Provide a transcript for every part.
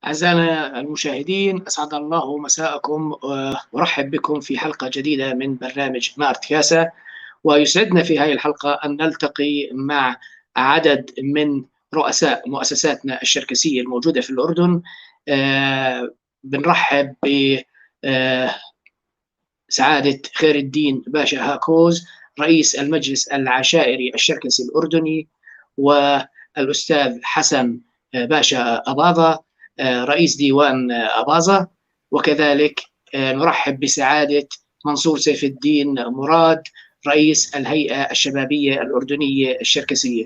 أعزائنا المشاهدين، أسعد الله مساءكم وأرحب بكم في حلقة جديدة من برنامج نارت كاسة. ويسعدنا في هذه الحلقة أن نلتقي مع عدد من رؤساء مؤسساتنا الشركسية الموجودة في الأردن. بنرحب بسعادة خير الدين باشا هاكوز، رئيس المجلس العشائري الشركسي الأردني، والأستاذ حسن باشا أباظة، رئيس ديوان أباظة، وكذلك نرحب بسعادة منصور سيف الدين مراد، رئيس الهيئة الشبابية الأردنية الشركسية.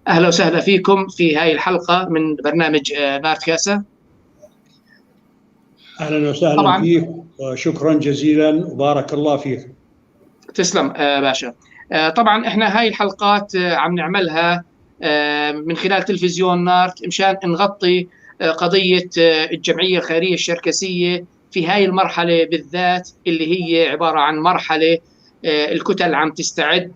أهلا وسهلا فيكم في هذه الحلقة من برنامج نارت كاسة. أهلا وسهلا فيك وشكرا جزيلا وبارك الله فيك. تسلم باشا. طبعا احنا هاي الحلقات عم نعملها من خلال تلفزيون نارت مشان نغطي قضية الجمعية الخيرية الشركسية في هاي المرحلة بالذات، اللي هي عبارة عن مرحلة الكتل عم تستعد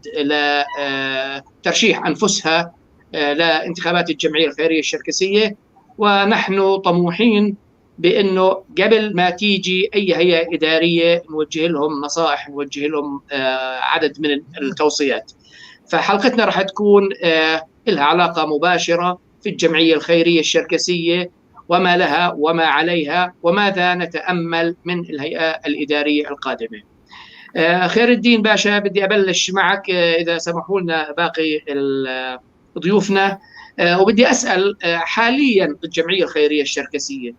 لترشيح أنفسها لانتخابات الجمعية الخيرية الشركسية. ونحن طموحين بأنه قبل ما تيجي أي هيئة إدارية نوجه لهم نصائح، نوجه لهم عدد من التوصيات. فحلقتنا راح تكون لها علاقة مباشرة في الجمعية الخيرية الشركسية وما لها وما عليها وماذا نتأمل من الهيئة الإدارية القادمة. خير الدين باشا، بدي أبلش معك إذا سمحوا لنا باقي ضيوفنا، وبدي أسأل حاليا الجمعية الخيرية الشركسية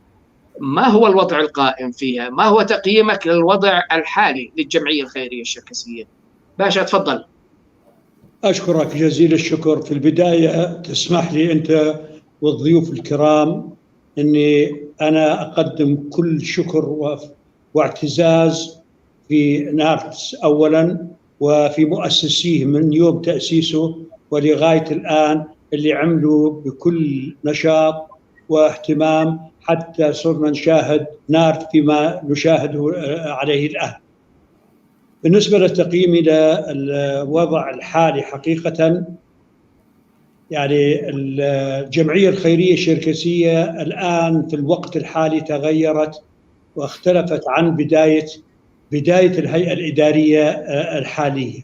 ما هو الوضع القائم فيها؟ ما هو تقييمك للوضع الحالي للجمعية الخيرية الشركسية؟ باشا تفضل. أشكرك جزيل الشكر. في البداية تسمح لي أنت والضيوف الكرام أني أنا أقدم كل شكر واعتزاز في نارتس أولا وفي مؤسسيه من يوم تأسيسه ولغاية الآن، اللي عملوا بكل نشاط واهتمام حتى صرنا نشاهد نارت فيما نشاهده عليه الآن. بالنسبة لتقييمي للوضع الحالي، حقيقة يعني الجمعية الخيرية الشركسية الآن في الوقت الحالي تغيرت واختلفت عن بداية الهيئة الإدارية الحالية.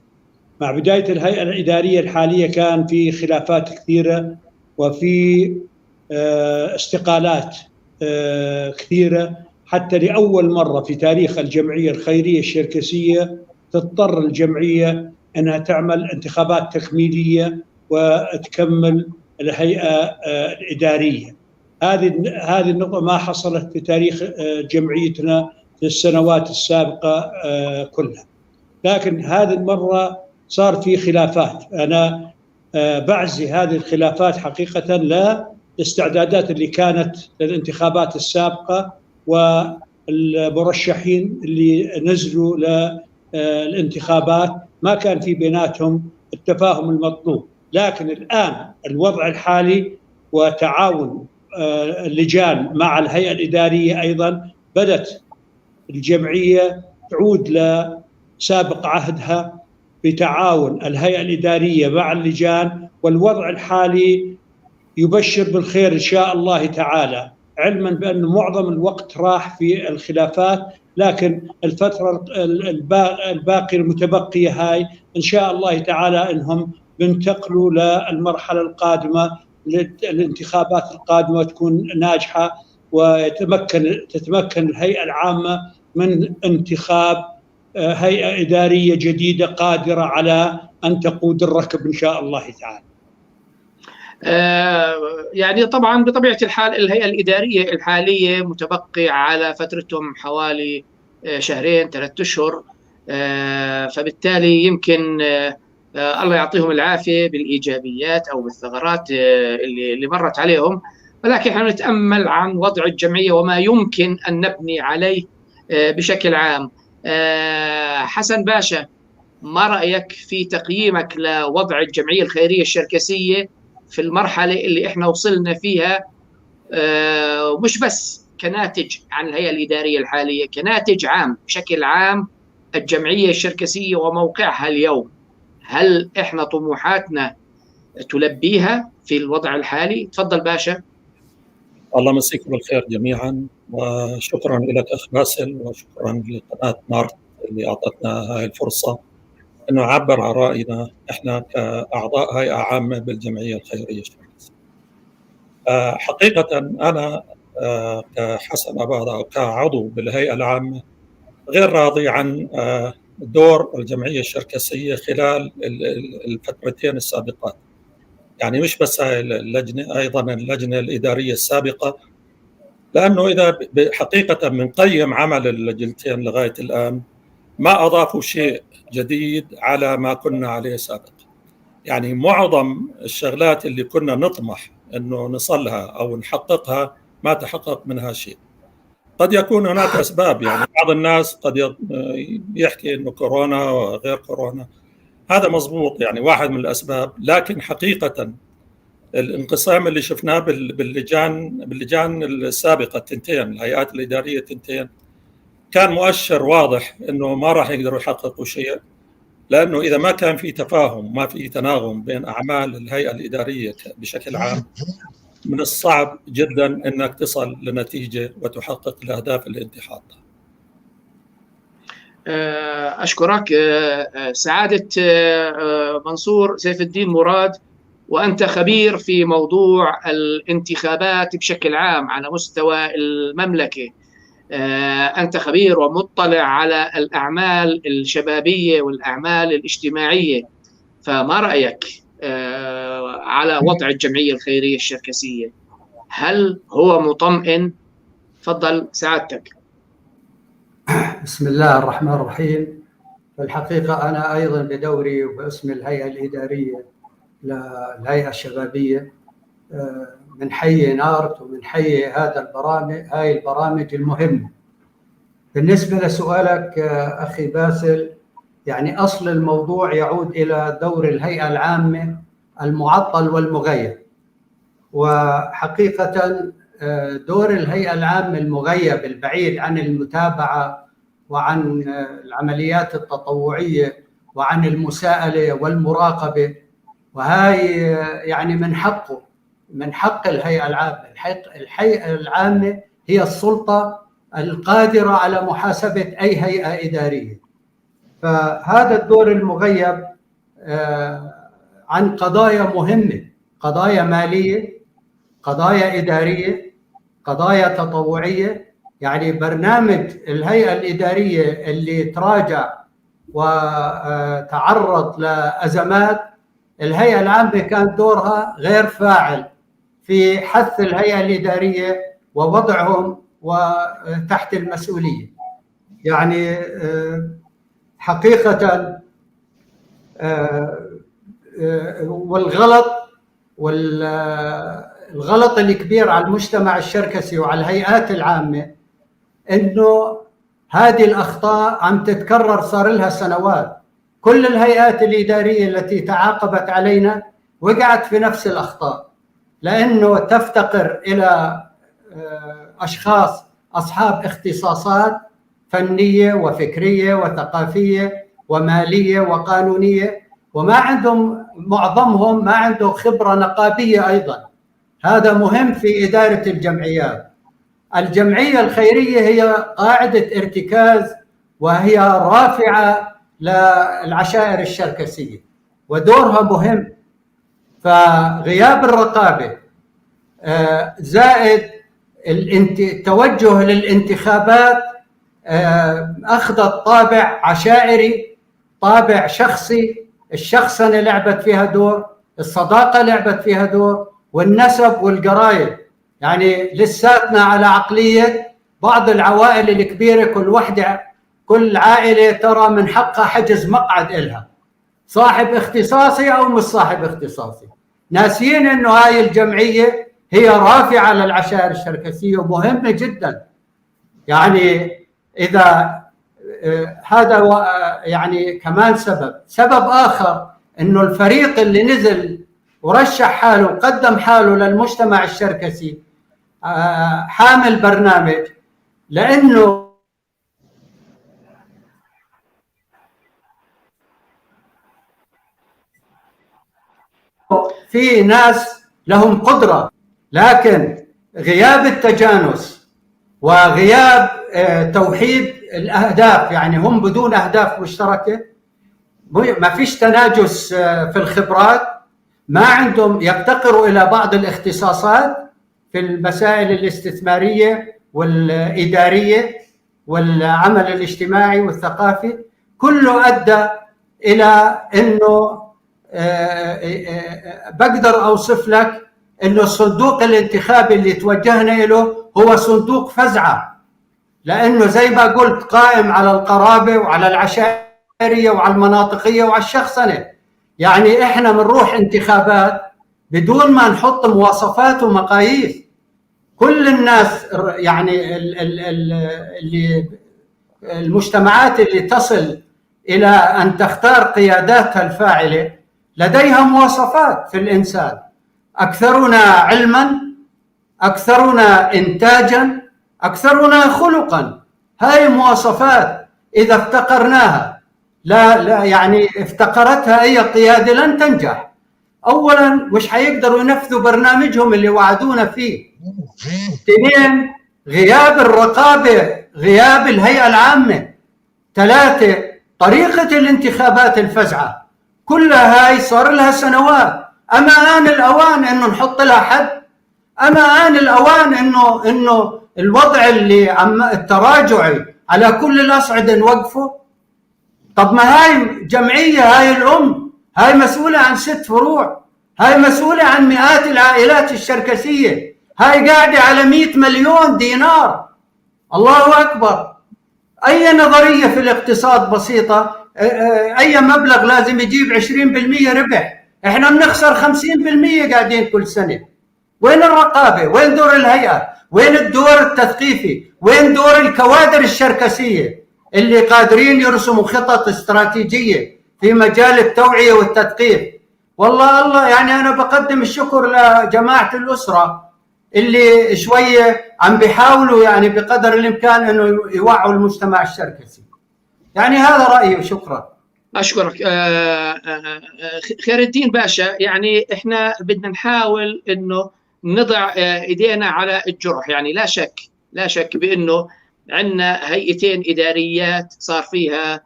مع بداية الهيئة الإدارية الحالية كان في خلافات كثيرة وفي استقالات كثيرة، حتى لأول مرة في تاريخ الجمعية الخيرية الشركسية تضطر الجمعية أنها تعمل انتخابات تكميلية وتكمل الهيئة الإدارية. هذه النقطة ما حصلت في تاريخ جمعيتنا في السنوات السابقة كلها، لكن هذه المرة صار في خلافات. أنا بعزي هذه الخلافات حقيقة الاستعدادات اللي كانت للانتخابات السابقة والمرشحين اللي نزلوا للانتخابات ما كان في بيناتهم التفاهم المطلوب. لكن الآن الوضع الحالي وتعاون اللجان مع الهيئة الإدارية أيضا بدت الجمعية تعود لسابق عهدها بتعاون الهيئة الإدارية مع اللجان، والوضع الحالي يبشر بالخير إن شاء الله تعالى، علما بأن معظم الوقت راح في الخلافات، لكن الفترة الباقية المتبقية هاي إن شاء الله تعالى إنهم بينتقلوا للمرحلة القادمة، للانتخابات القادمة تكون ناجحة وتتمكن الهيئة العامة من انتخاب هيئة إدارية جديدة قادرة على أن تقود الركب إن شاء الله تعالى. يعني طبعا بطبيعة الحال الهيئة الإدارية الحالية متبقي على فترتهم حوالي شهرين 3 أشهر، فبالتالي يمكن الله يعطيهم العافية بالإيجابيات أو بالثغرات اللي مرت عليهم، ولكن احنا نتأمل عن وضع الجمعية وما يمكن أن نبني عليه بشكل عام. حسن باشا، ما رأيك في تقييمك لوضع الجمعية الخيرية الشركسية في المرحلة اللي احنا وصلنا فيها، ومش بس كناتج عن الهيئة الإدارية الحالية، كناتج عام بشكل عام الجمعية الشركسية وموقعها اليوم؟ هل احنا طموحاتنا تلبيها في الوضع الحالي؟ تفضل باشا. الله يمسيكم بالخير جميعا، وشكرا لك أخ باسل، وشكرا لقناة مارت اللي أعطتنا هاي الفرصة أنه نعبر عن رأينا إحنا كأعضاء هيئة عامة بالجمعية الخيرية الشركسية. حقيقة أنا كحسن أباضة أو كعضو بالهيئة العامة غير راضي عن دور الجمعية الشركسية خلال الفترتين السابقات. يعني مش بس هاي اللجنة، أيضا اللجنة الإدارية السابقة، لأنه إذا حقيقة بنقيم عمل اللجنتين لغاية الآن ما أضافوا شيء جديد على ما كنا عليه سابقا. يعني معظم الشغلات اللي كنا نطمح أنه نصلها أو نحققها ما تحقق منها شيء. قد يكون هناك أسباب، يعني بعض الناس قد يحكي أنه كورونا وغير كورونا، هذا مضبوط، يعني واحد من الأسباب. لكن حقيقة الانقسام اللي شفناه باللجان السابقة التنتين، الهيئات الإدارية التنتين، كان مؤشر واضح أنه ما راح يقدروا يحققوا شيء، لأنه إذا ما كان في تفاهم، ما في تناغم بين أعمال الهيئة الإدارية بشكل عام، من الصعب جدا أنك تصل لنتيجة وتحقق الأهداف اللي أنت حاطها. أشكرك سعادة منصور سيف الدين مراد، وأنت خبير في موضوع الانتخابات بشكل عام على مستوى المملكة. أنت خبير ومطلع على الأعمال الشبابية والأعمال الاجتماعية، فما رأيك على وضع الجمعية الخيرية الشركسية؟ هل هو مطمئن؟ تفضل سعادتك. بسم الله الرحمن الرحيم. في الحقيقة أنا أيضا بدوري وباسم الهيئة الإدارية للهيئة الشبابية بنحيي نارت وبنحيي هاي البرامج المهمة. بالنسبة لسؤالك أخي باسل، يعني أصل الموضوع يعود إلى دور الهيئة العامة المعطل والمغيب. وحقيقة دور الهيئة العامة المغيب البعيد عن المتابعة وعن العمليات التطوعية وعن المساءلة والمراقبة، وهاي يعني من حق الهيئة العامة. الهيئة العامة هي السلطة القادرة على محاسبة أي هيئة إدارية. فهذا الدور المغيب عن قضايا مهمة، قضايا مالية، قضايا إدارية، قضايا تطوعية. يعني برنامج الهيئة الإدارية اللي تراجع وتعرض لأزمات، الهيئة العامة كان دورها غير فاعل في حث الهيئة الإدارية ووضعهم وتحت المسؤولية. يعني حقيقة والغلط الكبير على المجتمع الشركسي وعلى الهيئات العامة إنه هذه الأخطاء عم تتكرر، صار لها سنوات. كل الهيئات الإدارية التي تعاقبت علينا وقعت في نفس الأخطاء، لأنه تفتقر إلى أشخاص أصحاب اختصاصات فنية وفكرية وثقافية ومالية وقانونية، وما عندهم، معظمهم ما عنده خبرة نقابية أيضا. هذا مهم في إدارة الجمعيات. الجمعية الخيرية هي قاعدة ارتكاز وهي رافعة للعشائر الشركسية ودورها مهم. فغياب الرقابة زائد التوجه للانتخابات أخذت طابع عشائري، طابع شخصي. الشخصنة لعبت فيها دور، الصداقة لعبت فيها دور، والنسب والقرايب. يعني لساتنا على عقلية بعض العوائل الكبيرة، كل عائلة ترى من حقها حجز مقعد إلها، صاحب اختصاصي أو مش صاحب اختصاصي، ناسين إنه هاي الجمعية هي رافعة للعشائر الشركسية ومهمة جدا. يعني إذا هذا يعني كمان سبب آخر، إنه الفريق اللي نزل ورشح حاله وقدم حاله للمجتمع الشركسي حامل برنامج، لأنه في ناس لهم قدرة، لكن غياب التجانس وغياب توحيد الأهداف، يعني هم بدون أهداف مشتركة، ما فيش تناجس في الخبرات، ما عندهم، يفتقروا إلى بعض الاختصاصات في المسائل الاستثمارية والإدارية والعمل الاجتماعي والثقافي. كله أدى إلى أنه بقدر أوصف لك أنه الصندوق الانتخابي اللي توجهنا له هو صندوق فزعة، لأنه زي ما قلت قائم على القرابة وعلى العشائرية وعلى المناطقية وعلى الشخصنة. يعني إحنا بنروح انتخابات بدون ما نحط مواصفات ومقاييس. كل الناس يعني اللي المجتمعات اللي تصل إلى أن تختار قياداتها الفاعلة لديها مواصفات في الإنسان، أكثرنا علما، أكثرنا إنتاجا، أكثرنا خلقا. هاي مواصفات إذا افتقرناها لا يعني افتقرتها أي قيادة لن تنجح. أولا مش حيقدروا ينفذوا برنامجهم اللي وعدونا فيه. اثنين، غياب الرقابة، غياب الهيئة العامة. ثلاثة، طريقة الانتخابات الفزعة. كلها هاي صار لها سنوات. أما آن الأوان إنه نحط لها حد؟ أما آن الأوان إنه الوضع اللي التراجعي على كل الأصعدة نوقفه؟ طب ما هاي جمعية، هاي الأم، هاي مسؤولة عن 6 فروع، هاي مسؤولة عن مئات العائلات الشركسية، هاي قاعدة على 100 مليون دينار. الله أكبر. أي نظرية في الاقتصاد بسيطة، أي مبلغ لازم يجيب 20% ربح، إحنا بنخسر 50% قاعدين كل سنة. وين الرقابة؟ وين دور الهيئة؟ وين الدور التثقيفي؟ وين دور الكوادر الشركسية اللي قادرين يرسموا خطط استراتيجية في مجال التوعية والتثقيف؟ والله يعني أنا بقدم الشكر لجماعة الأسرة اللي شوية عم بيحاولوا يعني بقدر الإمكان أنه يوعوا المجتمع الشركسي. يعني هذا رأيي وشكرا. أشكرك خير الدين باشا. يعني إحنا بدنا نحاول أنه نضع إيدينا على الجرح. يعني لا شك بأنه عندنا هيئتين إداريات صار فيها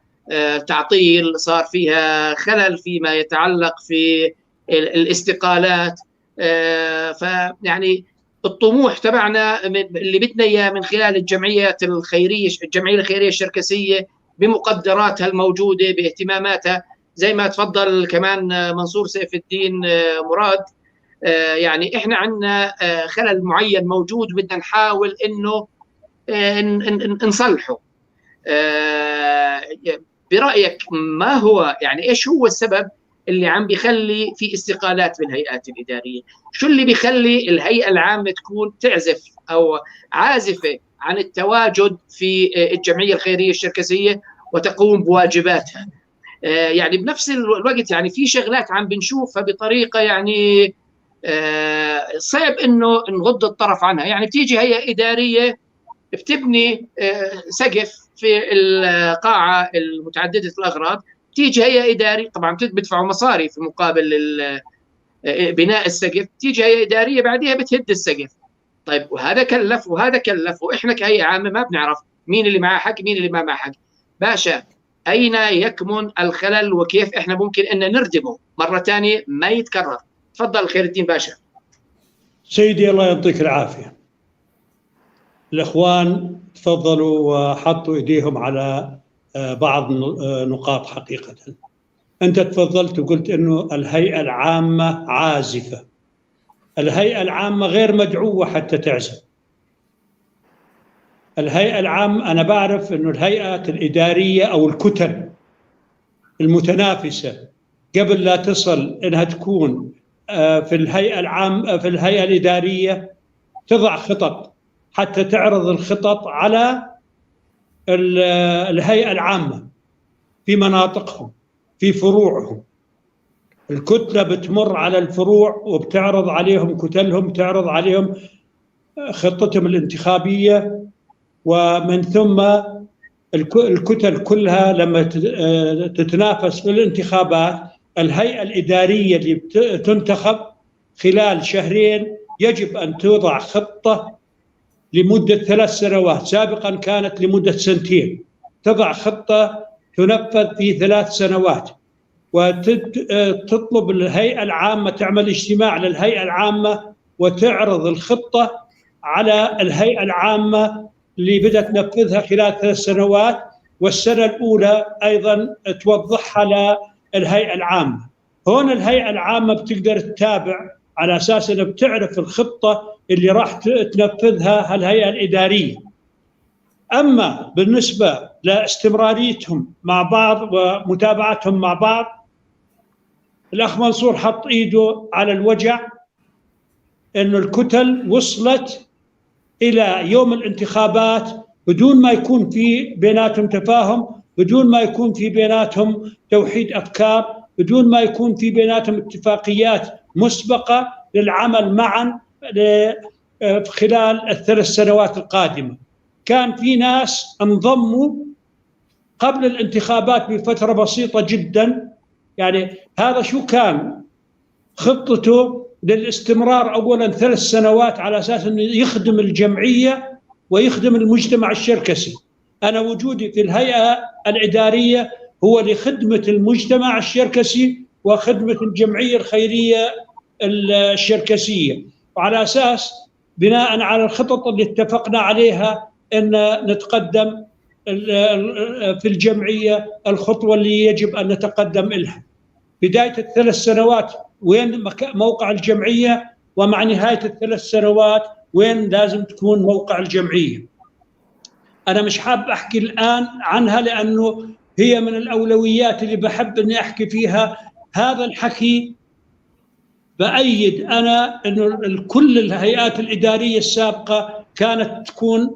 تعطيل، صار فيها خلل فيما يتعلق في الاستقالات. فيعني الطموح تبعنا اللي بدنا إياه من خلال الجمعية الخيرية الشركسية بمقدراتها الموجودة باهتماماتها، زي ما تفضل كمان منصور سيف الدين مراد. يعني إحنا عندنا خلل معين موجود بدنا نحاول إنه نصلحه. برأيك ما هو يعني إيش هو السبب اللي عم بيخلي في استقالات بالهيئات الإدارية؟ شو اللي بيخلي الهيئة العامة تكون تعزف أو عازفة عن التواجد في الجمعية الخيرية الشركسية وتقوم بواجباتها؟ يعني بنفس الوقت يعني في شغلات عم بنشوفها بطريقة يعني صعب إنه نغض الطرف عنها. يعني بتيجي هيئة إدارية بتبني سقف في القاعة المتعددة الأغراض، تيجي هيئة إدارية طبعا بدفعوا مصاري في مقابل بناء السقف، تيجي هيئة إدارية بعدها بتهد السقف. طيب وهذا كلف وهذا كلف، وإحنا كهيئة عامة ما بنعرف مين اللي معه حق مين اللي ما معه حق. باشا، أين يكمن الخلل وكيف إحنا ممكن أن نردمه مرة ثانية ما يتكرر؟ تفضل خير الدين باشا. سيدي الله يعطيك العافية. الإخوان تفضلوا وحطوا إيديهم على بعض نقاط حقيقة. أنت تفضلت وقلت أنه الهيئة العامة عازفة. الهيئة العامة غير مدعوة حتى تعزف. الهيئة العامة أنا بعرف أنه الهيئات الإدارية أو الكتل المتنافسة قبل لا تصل أنها تكون في الهيئة العامة في الهيئة الإدارية تضع خطط حتى تعرض الخطط على الهيئة العامة في مناطقهم في فروعهم. الكتلة بتمر على الفروع وبتعرض عليهم كتلهم، تعرض عليهم خطتهم الانتخابية، ومن ثم الكتل كلها لما تتنافس في الانتخابات الهيئة الإدارية اللي تنتخب خلال شهرين يجب أن توضع خطة لمدة 3 سنوات، سابقا كانت لمدة 2 سنين. تضع خطة تنفذ في 3 سنوات، وتطلب الهيئة العامة، تعمل اجتماع للهيئة العامة وتعرض الخطة على الهيئة العامة اللي بدأت تنفذها خلال 3 سنوات، والسنة الأولى أيضا توضحها للهيئة العامة. هون الهيئة العامة بتقدر تتابع على أساس أنها بتعرف الخطة اللي راح تنفذها الهيئة الإدارية. أما بالنسبة لاستمراريتهم مع بعض ومتابعتهم مع بعض، الأخ منصور حط إيده على الوجع إنه الكتل وصلت إلى يوم الانتخابات بدون ما يكون في بيناتهم تفاهم، بدون ما يكون في بيناتهم توحيد أفكار، بدون ما يكون في بيناتهم اتفاقيات مسبقة للعمل معا خلال ال3 سنوات القادمة. كان في ناس انضموا قبل الانتخابات بفترة بسيطة جدا. يعني هذا شو كان خطته للاستمرار؟ أولا 3 سنوات على أساس أنه يخدم الجمعية ويخدم المجتمع الشركسي. أنا وجودي في الهيئة الإدارية هو لخدمة المجتمع الشركسي وخدمة الجمعية الخيرية الشركسية، وعلى أساس بناء على الخطط اللي اتفقنا عليها أن نتقدم في الجمعية الخطوة اللي يجب أن نتقدم إلها. بداية ال3 سنوات وين موقع الجمعية، ومع نهاية ال3 سنوات وين لازم تكون موقع الجمعية. أنا مش حاب أحكي الآن عنها لأنه هي من الأولويات اللي بحب أني أحكي فيها. هذا الحكي بأيد أنا أنه كل الهيئات الإدارية السابقة كانت تكون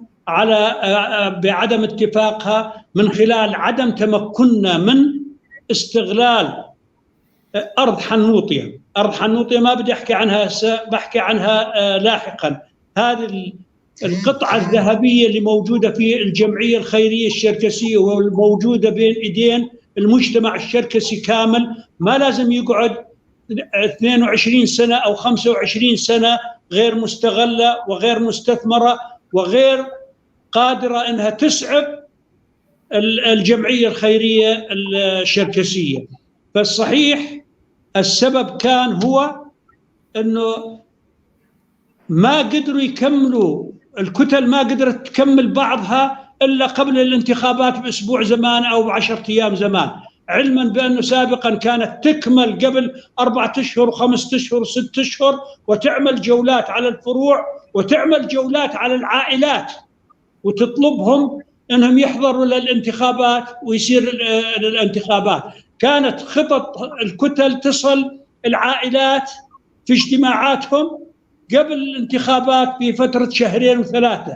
بعدم اتفاقها من خلال عدم تمكننا من استغلال أرض حنوطية. أرض حنوطية ما بدي أحكي عنها هسه، بحكي عنها لاحقا. هذه القطعة الذهبية اللي موجودة في الجمعية الخيرية الشركسية والموجودة بين إيدين المجتمع الشركسي كامل، ما لازم يقعد 22 سنة أو 25 سنة غير مستغلة وغير مستثمرة وغير قادرة أنها تسعف الجمعية الخيرية الشركسية. فالصحيح السبب كان هو أنه ما قدروا يكملوا، الكتل ما قدرت تكمل بعضها إلا قبل الانتخابات بأسبوع زمان أو 10 أيام زمان، علما بأنه سابقا كانت تكمل قبل 4 أشهر و5 أشهر و6 أشهر، وتعمل جولات على الفروع وتعمل جولات على العائلات وتطلبهم أنهم يحضروا للانتخابات ويصير الانتخابات. كانت خطط الكتل تصل العائلات في اجتماعاتهم قبل الانتخابات بفترة 2 و3.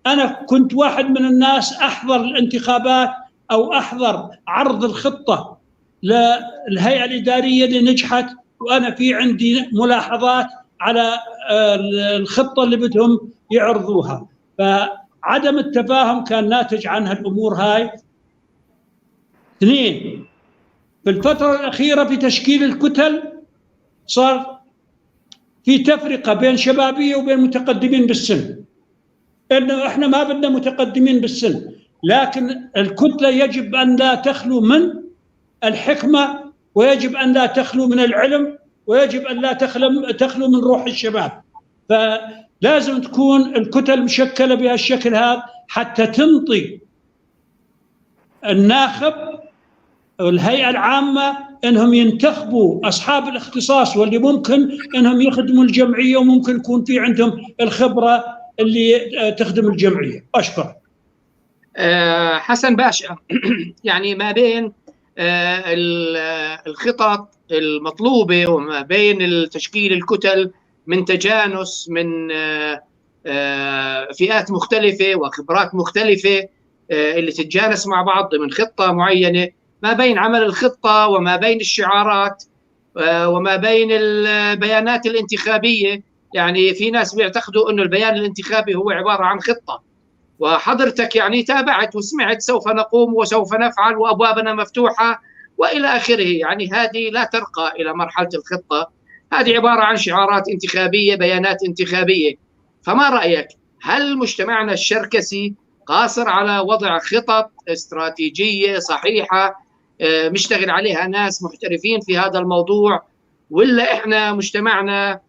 أنا كنت واحد من الناس أحضر الانتخابات أو أحضر عرض الخطة للهيئة الإدارية اللي نجحت، وأنا في عندي ملاحظات على الخطة اللي بدهم يعرضوها. فعدم التفاهم كان ناتج عنها الأمور هاي. 2، في الفترة الأخيرة في تشكيل الكتل صار في تفرقة بين شبابية وبين متقدمين بالسن، إنه إحنا ما بدنا متقدمين بالسن، لكن الكتلة يجب أن لا تخلو من الحكمة، ويجب أن لا تخلو من العلم، ويجب أن لا تخلو من روح الشباب. فلازم تكون الكتل مشكلة بهالشكل هذا حتى تنطي الناخب والهيئة العامة انهم ينتخبوا اصحاب الاختصاص واللي ممكن انهم يخدموا الجمعيه وممكن يكون في عندهم الخبره اللي تخدم الجمعيه. اشكر. حسن باشا، يعني ما بين الخطط المطلوبه وما بين تشكيل الكتل من تجانس من فئات مختلفه وخبرات مختلفه اللي تتجانس مع بعض ضمن خطه معينه، ما بين عمل الخطة وما بين الشعارات وما بين البيانات الانتخابية. يعني في ناس بيعتقدوا أنه البيان الانتخابي هو عبارة عن خطة، وحضرتك يعني تابعت وسمعت سوف نقوم وسوف نفعل وأبوابنا مفتوحة وإلى آخره. يعني هذه لا ترقى إلى مرحلة الخطة، هذه عبارة عن شعارات انتخابية، بيانات انتخابية. فما رأيك؟ هل مجتمعنا الشركسي قاصر على وضع خطط استراتيجية صحيحة مشتغل عليها ناس محترفين في هذا الموضوع، ولا إحنا مجتمعنا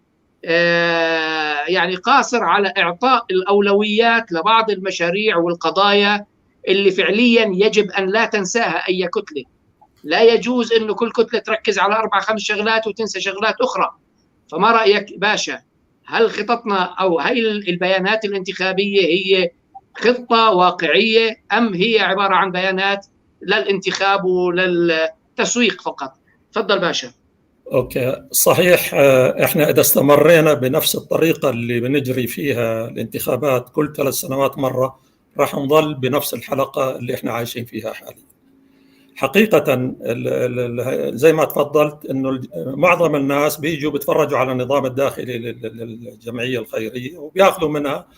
يعني قاصر على إعطاء الأولويات لبعض المشاريع والقضايا اللي فعليا يجب أن لا تنساها أي كتلة؟ لا يجوز أنه كل كتلة تركز على 4-5 شغلات وتنسى شغلات أخرى. فما رأيك باشا؟ هل خططنا أو هل البيانات الانتخابية هي خطة واقعية، أم هي عبارة عن بيانات للانتخاب وللتسويق فقط؟ تفضل باشا. اوكي، صحيح. احنا اذا استمرينا بنفس الطريقه اللي بنجري فيها الانتخابات كل 3 سنوات مره، راح نظل بنفس الحلقه اللي احنا عايشين فيها حاليا. حقيقه زي ما تفضلت انه معظم الناس بيجوا بيتفرجوا على النظام الداخلي للجمعيه الخيريه وبياخذوا منها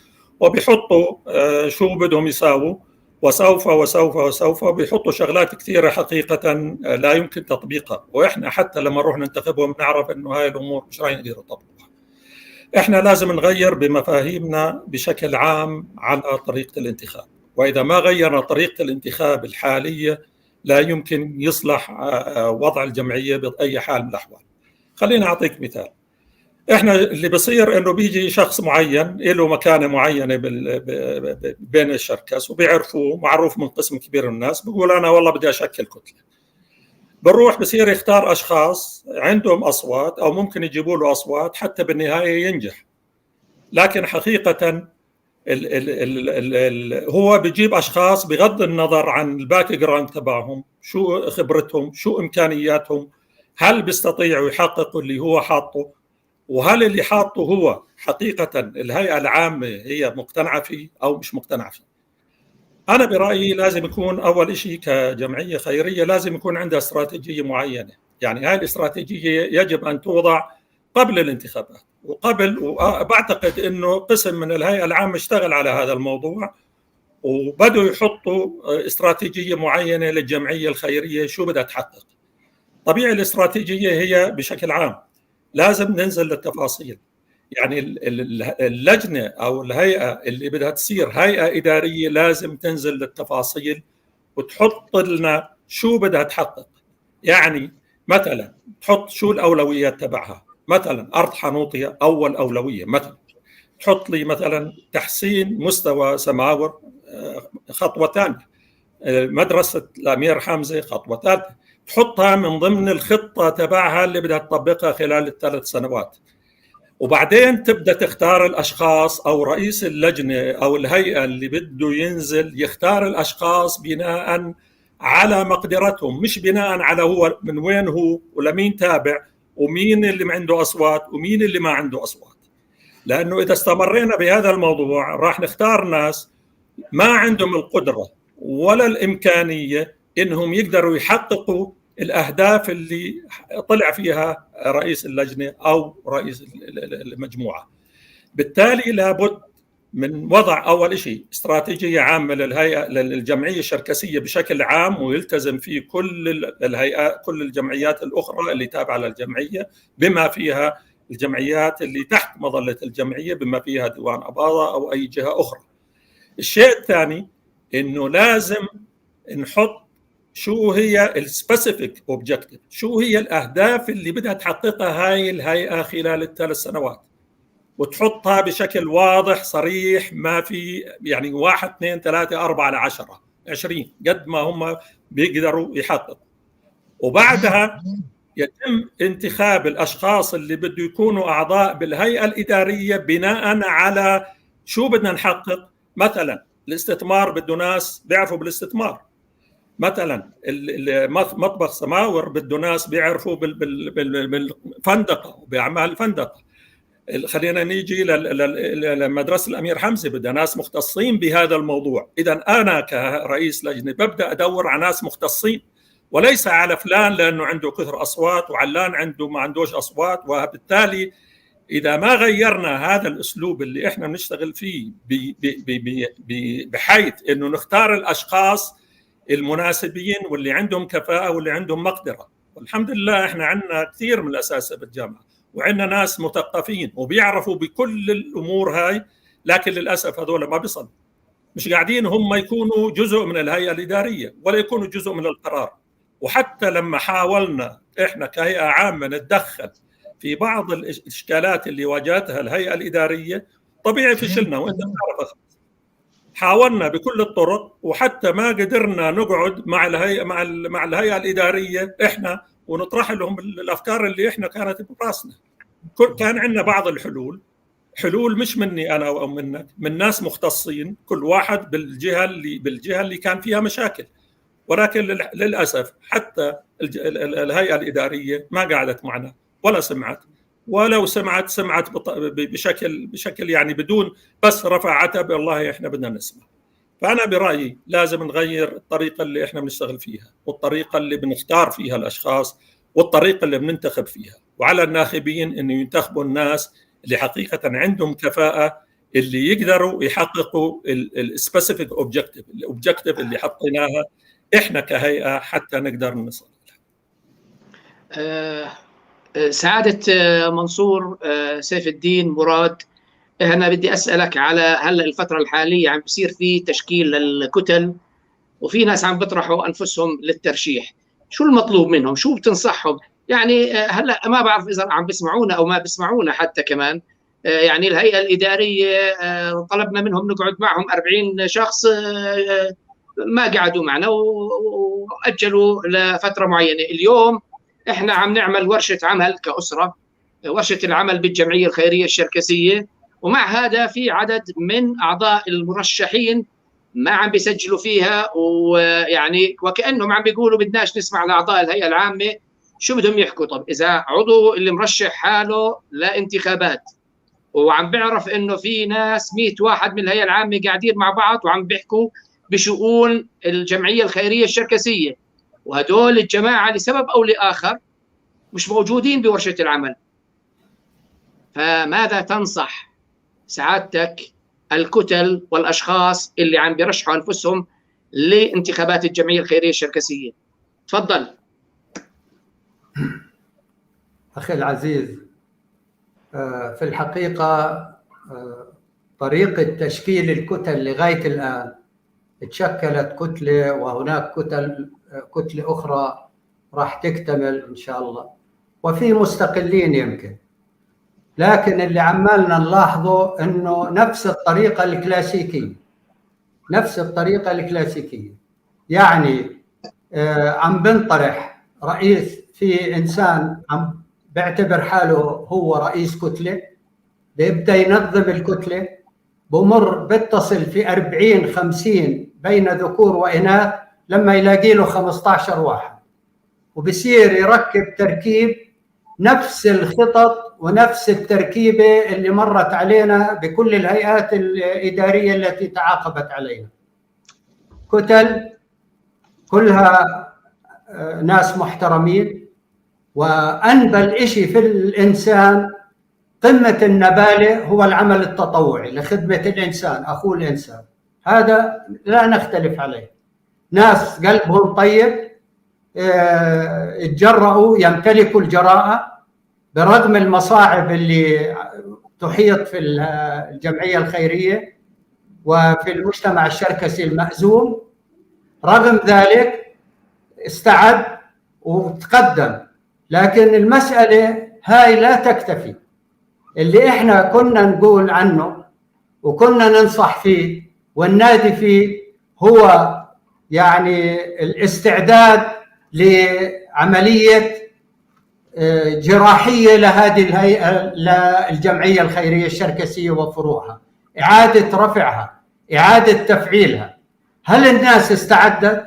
وبيحطوا شو بدهم يساووا، وسوف بيحطوا شغلات كثيرة حقيقة لا يمكن تطبيقها، وإحنا حتى لما نروح ننتخبهم نعرف إنه هاي الأمور مش راح يقدروا يطبقوها. إحنا لازم نغير بمفاهيمنا بشكل عام على طريقة الانتخاب، وإذا ما غيرنا طريقة الانتخاب الحالية لا يمكن يصلح وضع الجمعية بأي حال من الأحوال. خليني أعطيك مثال. احنا اللي بصير انه بيجي شخص معين له مكانه معينه بين الشركس وبيعرفوه، معروف من قسم كبير من الناس، بيقول انا والله بدي اشكل كتله. بنروح بصير يختار اشخاص عندهم اصوات او ممكن يجيبوا له اصوات حتى بالنهايه ينجح. لكن حقيقه هو بيجيب اشخاص بغض النظر عن الباك جراوند تبعهم، شو خبرتهم، شو امكانياتهم، هل بيستطيعوا يحققوا اللي هو حاطه، وهل اللي حاطه هو حقيقة الهيئة العامة هي مقتنعة فيه أو مش مقتنعة فيه. أنا برأيي لازم يكون أول شيء كجمعية خيرية لازم يكون عندها استراتيجية معينة. يعني هاي الاستراتيجية يجب أن توضع قبل الانتخابات وبعتقد أنه قسم من الهيئة العامة اشتغل على هذا الموضوع وبدوا يحطوا استراتيجية معينة للجمعية الخيرية شو بدها تحقق. طبيعي الاستراتيجية هي بشكل عام لازم ننزل للتفاصيل. يعني اللجنة أو الهيئة اللي بدها تصير هيئة إدارية لازم تنزل للتفاصيل وتحط لنا شو بدها تحقق. يعني مثلا تحط شو الأولويات تبعها، مثلا أرض حنوطية أول أولوية، مثلا تحط لي مثلا تحسين مستوى سماور خطوة ثانية، مدرسة الأمير حمزة خطوة ثالثة، تحطها من ضمن الخطة تبعها اللي بدها تطبقها خلال ال3 سنوات. وبعدين تبدأ تختار الأشخاص أو رئيس اللجنة أو الهيئة اللي بده ينزل يختار الأشخاص بناء على مقدرتهم، مش بناء على هو من وين هو ولمين تابع ومين اللي عنده أصوات ومين اللي ما عنده أصوات. لأنه إذا استمرينا بهذا الموضوع راح نختار ناس ما عندهم القدرة ولا الإمكانية إنهم يقدروا يحققوا الأهداف اللي طلع فيها رئيس اللجنة أو رئيس المجموعة. بالتالي لابد من وضع أول شيء استراتيجية عامة للهيئة للجمعية الشركسية بشكل عام، ويلتزم فيه كل الهيئات كل الجمعيات الأخرى اللي تابعة للجمعية بما فيها الجمعيات اللي تحت مظلة الجمعية بما فيها ديوان أباضة أو أي جهة أخرى. الشيء الثاني إنه لازم نحط شو هي السبيسيفيك اوبجكتيف، شو هي الأهداف اللي بدها تحققها هاي الهيئة خلال ال3 سنوات، وتحطها بشكل واضح صريح، ما في يعني 1 2 3 4 10 20 قد ما هم بيقدروا يحققوا. وبعدها يتم انتخاب الأشخاص اللي بده يكونوا أعضاء بالهيئة الإدارية بناء على شو بدنا نحقق. مثلا الاستثمار بده ناس بيعرفوا بالاستثمار، مثلا مطبخ سماور بده ناس بيعرفوا بالفندقة وبأعمال الفندقة. خلينا نيجي لمدرسة الأمير حمزة بدها ناس مختصين بهذا الموضوع. إذا أنا كرئيس لجنة ببدأ أدور على ناس مختصين وليس على فلان لأنه عنده كثر أصوات وعلان عنده ما عندوش أصوات. وبالتالي إذا ما غيرنا هذا الأسلوب اللي إحنا نشتغل فيه بحيث إنه نختار الأشخاص المناسبين واللي عندهم كفاءة واللي عندهم مقدرة، والحمد لله إحنا عندنا كثير من الأساتذة بالجامعة وعندنا ناس مثقفين وبيعرفوا بكل الامور هاي، لكن للاسف هذول ما بيصلوا، مش قاعدين هم يكونوا جزء من الهيئه الاداريه ولا يكونوا جزء من القرار. وحتى لما حاولنا احنا كهيئه عامه نتدخل في بعض الاشكالات اللي واجهتها الهيئه الاداريه، طبيعي فشلنا، وانت بتعرف. حاولنا بكل الطرق وحتى ما قدرنا نقعد مع الهيئه الاداريه احنا ونطرح لهم الافكار اللي احنا كانت براسنا. كان عندنا بعض حلول مش مني انا او منك، من ناس مختصين كل واحد بالجهه اللي كان فيها مشاكل، ولكن للاسف حتى الهيئه الاداريه ما قعدت معنا ولا سمعت، ولو سمعت بشكل يعني بدون بس رفع عتب والله احنا بدنا نسمع. فانا برايي لازم نغير الطريقه اللي احنا بنشتغل فيها، والطريقه اللي بنختار فيها الاشخاص، والطريقه اللي بننتخب فيها، وعلى الناخبين انه ينتخبوا الناس اللي حقيقه عندهم كفاءه، اللي يقدروا يحققوا السبيسيفيك اوبجكتيف اللي حطيناها احنا كهيئه حتى نقدر نصل لها. سعادة منصور سيف الدين مراد، أنا بدي أسألك على هلأ الفترة الحالية عم بصير في تشكيل للكتل، وفي ناس عم بيطرحوا أنفسهم للترشيح، شو المطلوب منهم؟ شو بتنصحهم؟ يعني هلأ ما بعرف إذا عم بسمعونا أو ما بسمعونا حتى كمان، يعني الهيئة الإدارية طلبنا منهم نقعد معهم 40 شخص، ما قعدوا معنا وأجلوا لفترة معينة. اليوم احنا عم نعمل ورشة عمل كأسرة، ورشة العمل بالجمعية الخيرية الشركسية، ومع هذا في عدد من أعضاء المرشحين ما عم بيسجلوا فيها، ويعني وكأنهم عم بيقولوا بدناش نسمع لأعضاء الهيئة العامة شو بدهم يحكوا. طب إذا عضو اللي مرشح حاله لانتخابات وعم بيعرف إنه في ناس 100 واحد من الهيئة العامة قاعدين مع بعض وعم بيحكوا بشؤون الجمعية الخيرية الشركسية، وهدول الجماعة لسبب أو لآخر مش موجودين بورشة العمل، فماذا تنصح سعادتك الكتل والأشخاص اللي عم بيرشحوا أنفسهم لانتخابات الجمعية الخيرية الشركسية؟ تفضل. أخي العزيز، في الحقيقة طريقة تشكيل الكتل لغاية الآن تشكلت كتلة، وهناك كتلة أخرى راح تكتمل إن شاء الله، وفي مستقلين يمكن، لكن اللي عمالنا نلاحظه إنه نفس الطريقة الكلاسيكية، يعني عم بنطرح رئيس، في إنسان عم بيعتبر حاله هو رئيس كتلة، بيبدأ ينظم الكتلة، بمر بيتصل في 40-50 بين ذكور وإناث لما يلاقي له 15 واحد، وبصير يركب تركيب نفس الخطط ونفس التركيبة اللي مرت علينا بكل الهيئات الإدارية التي تعاقبت علينا. كتل كلها ناس محترمين، وأنبل إشي في الإنسان قمة النبالة هو العمل التطوعي لخدمة الإنسان، أخوه الإنسان، هذا لا نختلف عليه. ناس قلبهم طيب، اتجرأوا، يمتلكوا الجراءة برغم المصاعب اللي تحيط في الجمعية الخيرية وفي المجتمع الشركسي المأزوم. رغم ذلك استعد وتقدم، لكن المسألة هاي لا تكتفي. اللي احنا كنا نقول عنه وكنا ننصح فيه والنادي فيه هو يعني الاستعداد لعملية جراحية لهذه الهيئة، للجمعية الخيرية الشركسية وفروعها، إعادة رفعها، إعادة تفعيلها. هل الناس استعدت؟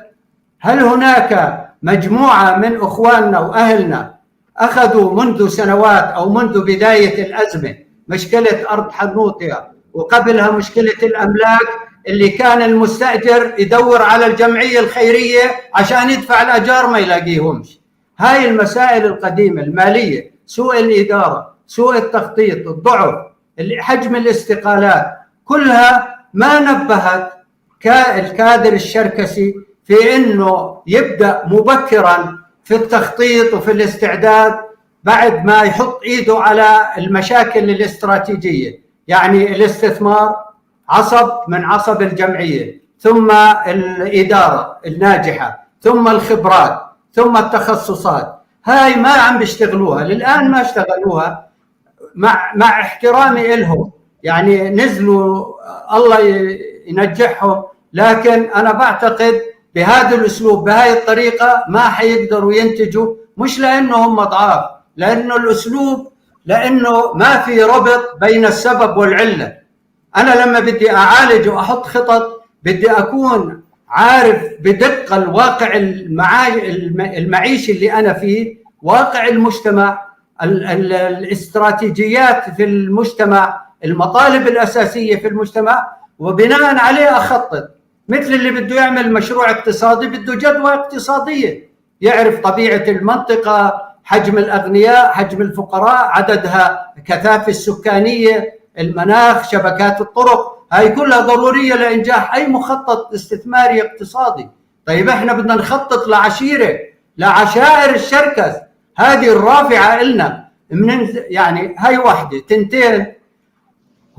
هل هناك مجموعة من أخواننا وأهلنا أخذوا منذ سنوات أو منذ بداية الأزمة مشكلة أرض حنوطية، وقبلها مشكلة الأملاك اللي كان المستأجر يدور على الجمعية الخيرية عشان يدفع الأجار ما يلاقيهمش؟ هاي المسائل القديمة المالية، سوء الإدارة، سوء التخطيط، الضعف، حجم الاستقالات، كلها ما نبهت الكادر الشركسي في أنه يبدأ مبكرا في التخطيط وفي الاستعداد بعد ما يحط ايده على المشاكل الاستراتيجية. يعني الاستثمار عصب من عصب الجمعية، ثم الإدارة الناجحة، ثم الخبرات، ثم التخصصات. هاي ما عم بيشتغلوها للآن، ما اشتغلوها مع احترامي لهم، يعني نزلوا الله ينجحهم، لكن أنا بعتقد بهذا الأسلوب بهاي الطريقة ما حيقدروا ينتجوا، مش لأنهم ضعاف، لأنه الأسلوب، لأنه ما في ربط بين السبب والعلة. أنا لما بدي أعالج وأحط خطط بدي أكون عارف بدقة الواقع المعيشي اللي أنا فيه، واقع المجتمع، الاستراتيجيات في المجتمع، المطالب الأساسية في المجتمع، وبناء عليه أخطط. مثل اللي بده يعمل مشروع اقتصادي بده جدوى اقتصادية، يعرف طبيعة المنطقة، حجم الأغنياء، حجم الفقراء، عددها، كثافة السكانية، المناخ، شبكات الطرق، هاي كلها ضرورية لإنجاح أي مخطط استثماري اقتصادي. طيب احنا بدنا نخطط لعشيرة، لعشائر الشركس، هذه الرافعة إلنا من، يعني هاي واحدة. تنتين،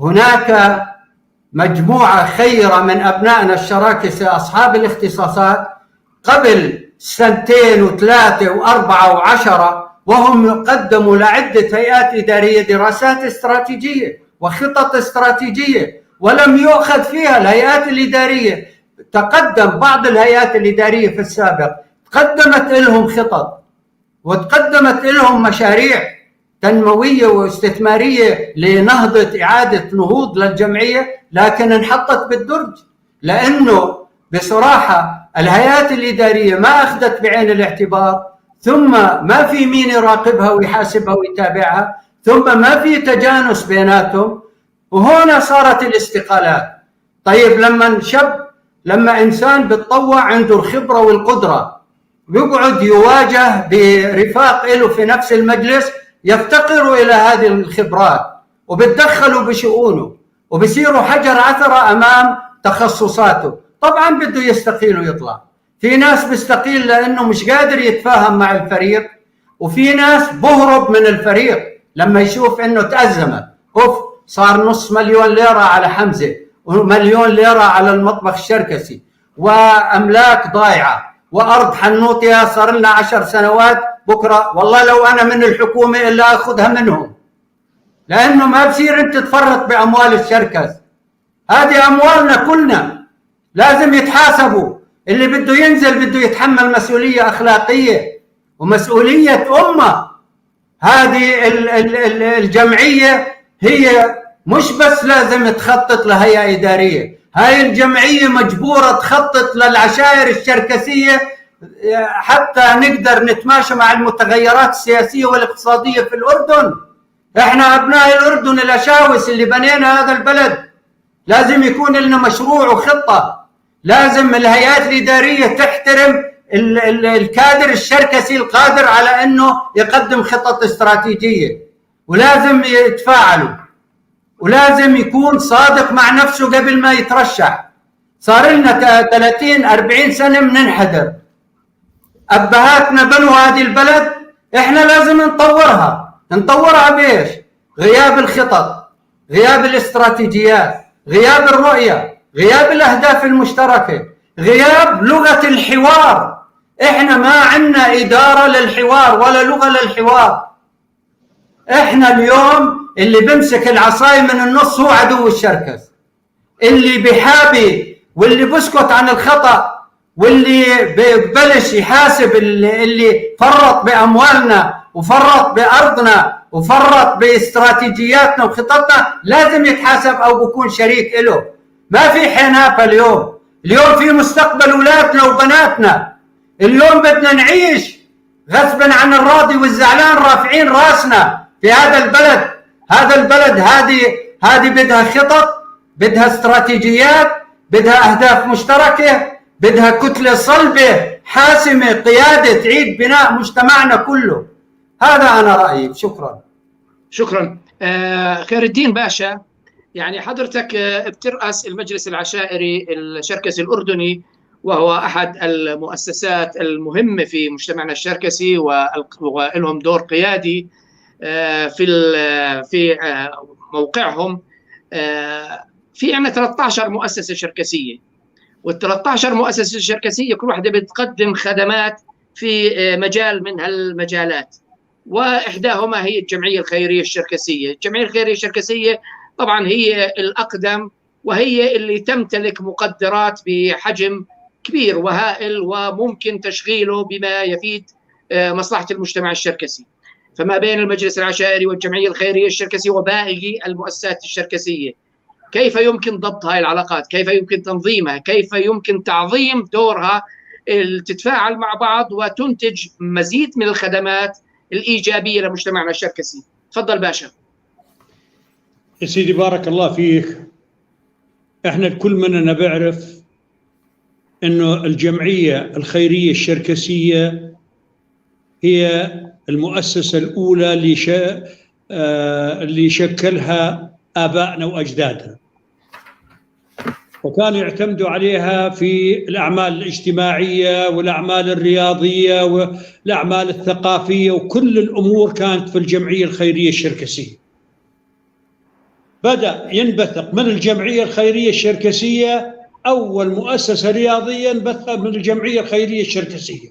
هناك مجموعة خيرة من أبنائنا الشراكسة أصحاب الاختصاصات قبل 2 و3 و4 و10 وهم قدموا لعدة هيئات إدارية دراسات استراتيجية وخطط استراتيجية ولم يؤخذ فيها. الهيئات الإدارية تقدم، بعض الهيئات الإدارية في السابق قدمت لهم خطط وتقدمت لهم مشاريع تنموية واستثمارية لنهضة، إعادة نهوض للجمعية، لكن انحطت بالدرج، لأنه بصراحة الهيئات الإدارية ما أخذت بعين الاعتبار، ثم ما في مين يراقبها ويحاسبها ويتابعها، ثم ما في تجانس بيناتهم، وهنا صارت الاستقالات. طيب لما إنسان بتطوع عنده الخبرة والقدرة بيقعد يواجه برفاق له في نفس المجلس يفتقروا إلى هذه الخبرات وبتدخلوا بشؤونه وبصيروا حجر عثرة أمام تخصصاته. طبعا بده يستقيل ويطلع. في ناس بيستقيل لأنه مش قادر يتفاهم مع الفريق، وفي ناس بهرب من الفريق لما يشوف إنه تأزمت، صار $500,000 ليرة على حمزة و1,000,000 ليرة على المطبخ الشركسي، وأملاك ضايعة، وأرض حنوطية صار لنا 10 سنوات، بكرة والله لو أنا من الحكومة إلا أخذها منهم، لأنه ما بصير أنت تفرط بأموال الشركس. هذه أموالنا كلنا، لازم يتحاسبوا. اللي بده ينزل بده يتحمل مسؤولية أخلاقية ومسؤولية أمة. هذه الجمعية هي مش بس لازم تخطط لهيئة إدارية، هاي الجمعية مجبورة تخطط للعشائر الشركسية حتى نقدر نتماشى مع المتغيرات السياسية والاقتصادية في الأردن. احنا أبناء الأردن الأشاوس اللي بنينا هذا البلد، لازم يكون لنا مشروع وخطة. لازم الهيئات الإدارية تحترم الكادر الشركسي القادر على أنه يقدم خطط استراتيجية، ولازم يتفاعلوا، ولازم يكون صادق مع نفسه قبل ما يترشح. صار لنا 30-40 سنة بننحدر. أبهاتنا بنوا هذه البلد، إحنا لازم نطورها بإيش؟ غياب الخطط، غياب الاستراتيجيات، غياب الرؤية، غياب الأهداف المشتركة، غياب لغة الحوار. إحنا ما عندنا إدارة للحوار ولا لغة للحوار. إحنا اليوم اللي بمسك العصاية من النص هو عدو الشركس، اللي بيحابي واللي بسكت عن الخطأ واللي ببلش يحاسب اللي فرط بأموالنا وفرط بأرضنا وفرط باستراتيجياتنا وخططنا لازم يتحاسب أو بكون شريك له. ما في حنافة اليوم في مستقبل أولادنا وبناتنا. اليوم بدنا نعيش غصبا عن الراضي والزعلان، رافعين راسنا في هذا البلد. هذه بدها خطط، بدها استراتيجيات، بدها أهداف مشتركة، بدها كتلة صلبة حاسمة، قيادة تعيد بناء مجتمعنا كله. هذا أنا رأيي. شكرا. خير الدين باشا، يعني حضرتك بترأس المجلس العشائري الشركسي الأردني، وهو أحد المؤسسات المهمة في مجتمعنا الشركسي، ولهم دور قيادي في موقعهم. في عندنا 13 مؤسسة شركسية، وال13 مؤسسة شركسية كل واحدة بتقدم خدمات في مجال من هالمجالات، وإحداهما هي الجمعية الخيرية الشركسية. الجمعية الخيرية الشركسية طبعا هي الأقدم، وهي اللي تمتلك مقدرات بحجم كبير وهائل، وممكن تشغيله بما يفيد مصلحة المجتمع الشركسي. فما بين المجلس العشائري والجمعية الخيرية الشركسية وباقي المؤسسات الشركسية، كيف يمكن ضبط هاي العلاقات؟ كيف يمكن تنظيمها؟ كيف يمكن تعظيم دورها، تتفاعل مع بعض وتنتج مزيد من الخدمات الإيجابية لمجتمعنا الشركسي؟ تفضل باشا. يا سيدي بارك الله فيك. احنا الكل مننا بيعرف انه الجمعية الخيرية الشركسية هي المؤسسة الأولى اللي شكلها آبائنا وأجدادنا، وكانوا يعتمدوا عليها في الأعمال الاجتماعية والأعمال الرياضية والأعمال الثقافية، وكل الأمور كانت في الجمعية الخيرية الشركسية. بدأ ينبثق من الجمعية الخيرية الشركسية أول مؤسسة رياضية انبثقت من الجمعية الخيرية الشركسية،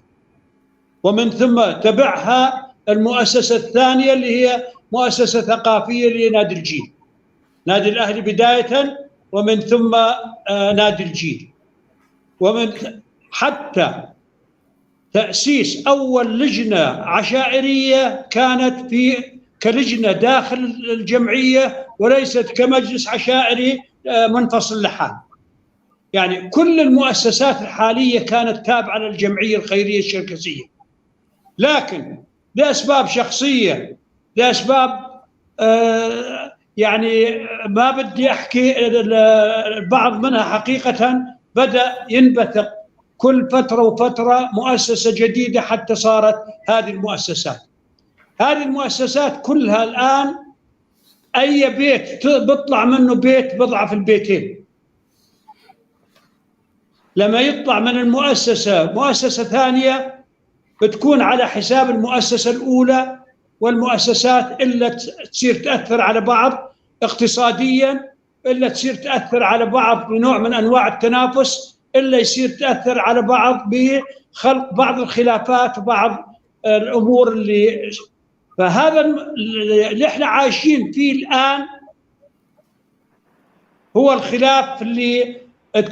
ومن ثم تبعها المؤسسة الثانية اللي هي مؤسسة ثقافية اللي هي نادي الجيل، نادي الأهلي بداية، ومن ثم نادي الجيل، ومن حتى تأسيس أول لجنة عشائرية كانت كلجنة داخل الجمعية وليست كمجلس عشائري منفصل لحال. يعني كل المؤسسات الحالية كانت تابعة للجمعية الخيرية الشركسية، لكن لأسباب شخصية، لأسباب يعني ما بدي أحكي البعض منها حقيقة، بدأ ينبثق كل فترة وفترة مؤسسة جديدة حتى صارت هذه المؤسسات. هذه المؤسسات كلها الآن أي بيت بيطلع منه بيت بضعة في البيتين. لما يطلع من المؤسسة مؤسسة ثانية بتكون على حساب المؤسسة الأولى، والمؤسسات إلا تصير تأثر على بعض اقتصاديا، إلا تصير تأثر على بعض بنوع من أنواع التنافس، إلا يصير تأثر على بعض بخلق بعض الخلافات وبعض الأمور اللي. فهذا اللي احنا عايشين فيه الآن هو الخلاف اللي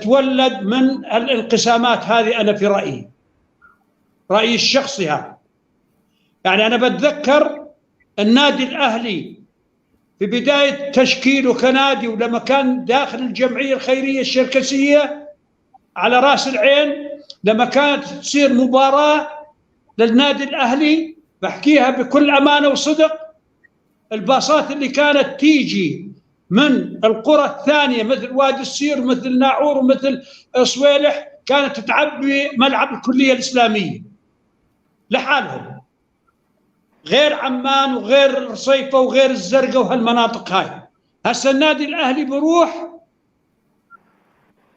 تولد من الانقسامات هذه. أنا في رأيي الشخصي هذا. يعني أنا بتذكر النادي الأهلي في بداية تشكيله كنادي، ولما كان داخل الجمعية الخيرية الشركسية على رأس العين، لما كانت تصير مباراة للنادي الأهلي، بحكيها بكل أمانة وصدق، الباصات اللي كانت تيجي من القرى الثانية مثل وادي السير ومثل ناعور ومثل صويلح كانت تعبي ملعب الكلية الإسلامية لحالهم، غير عمان وغير رصيفة وغير الزرقاء وهالمناطق هاي. هسه النادي الأهلي بروح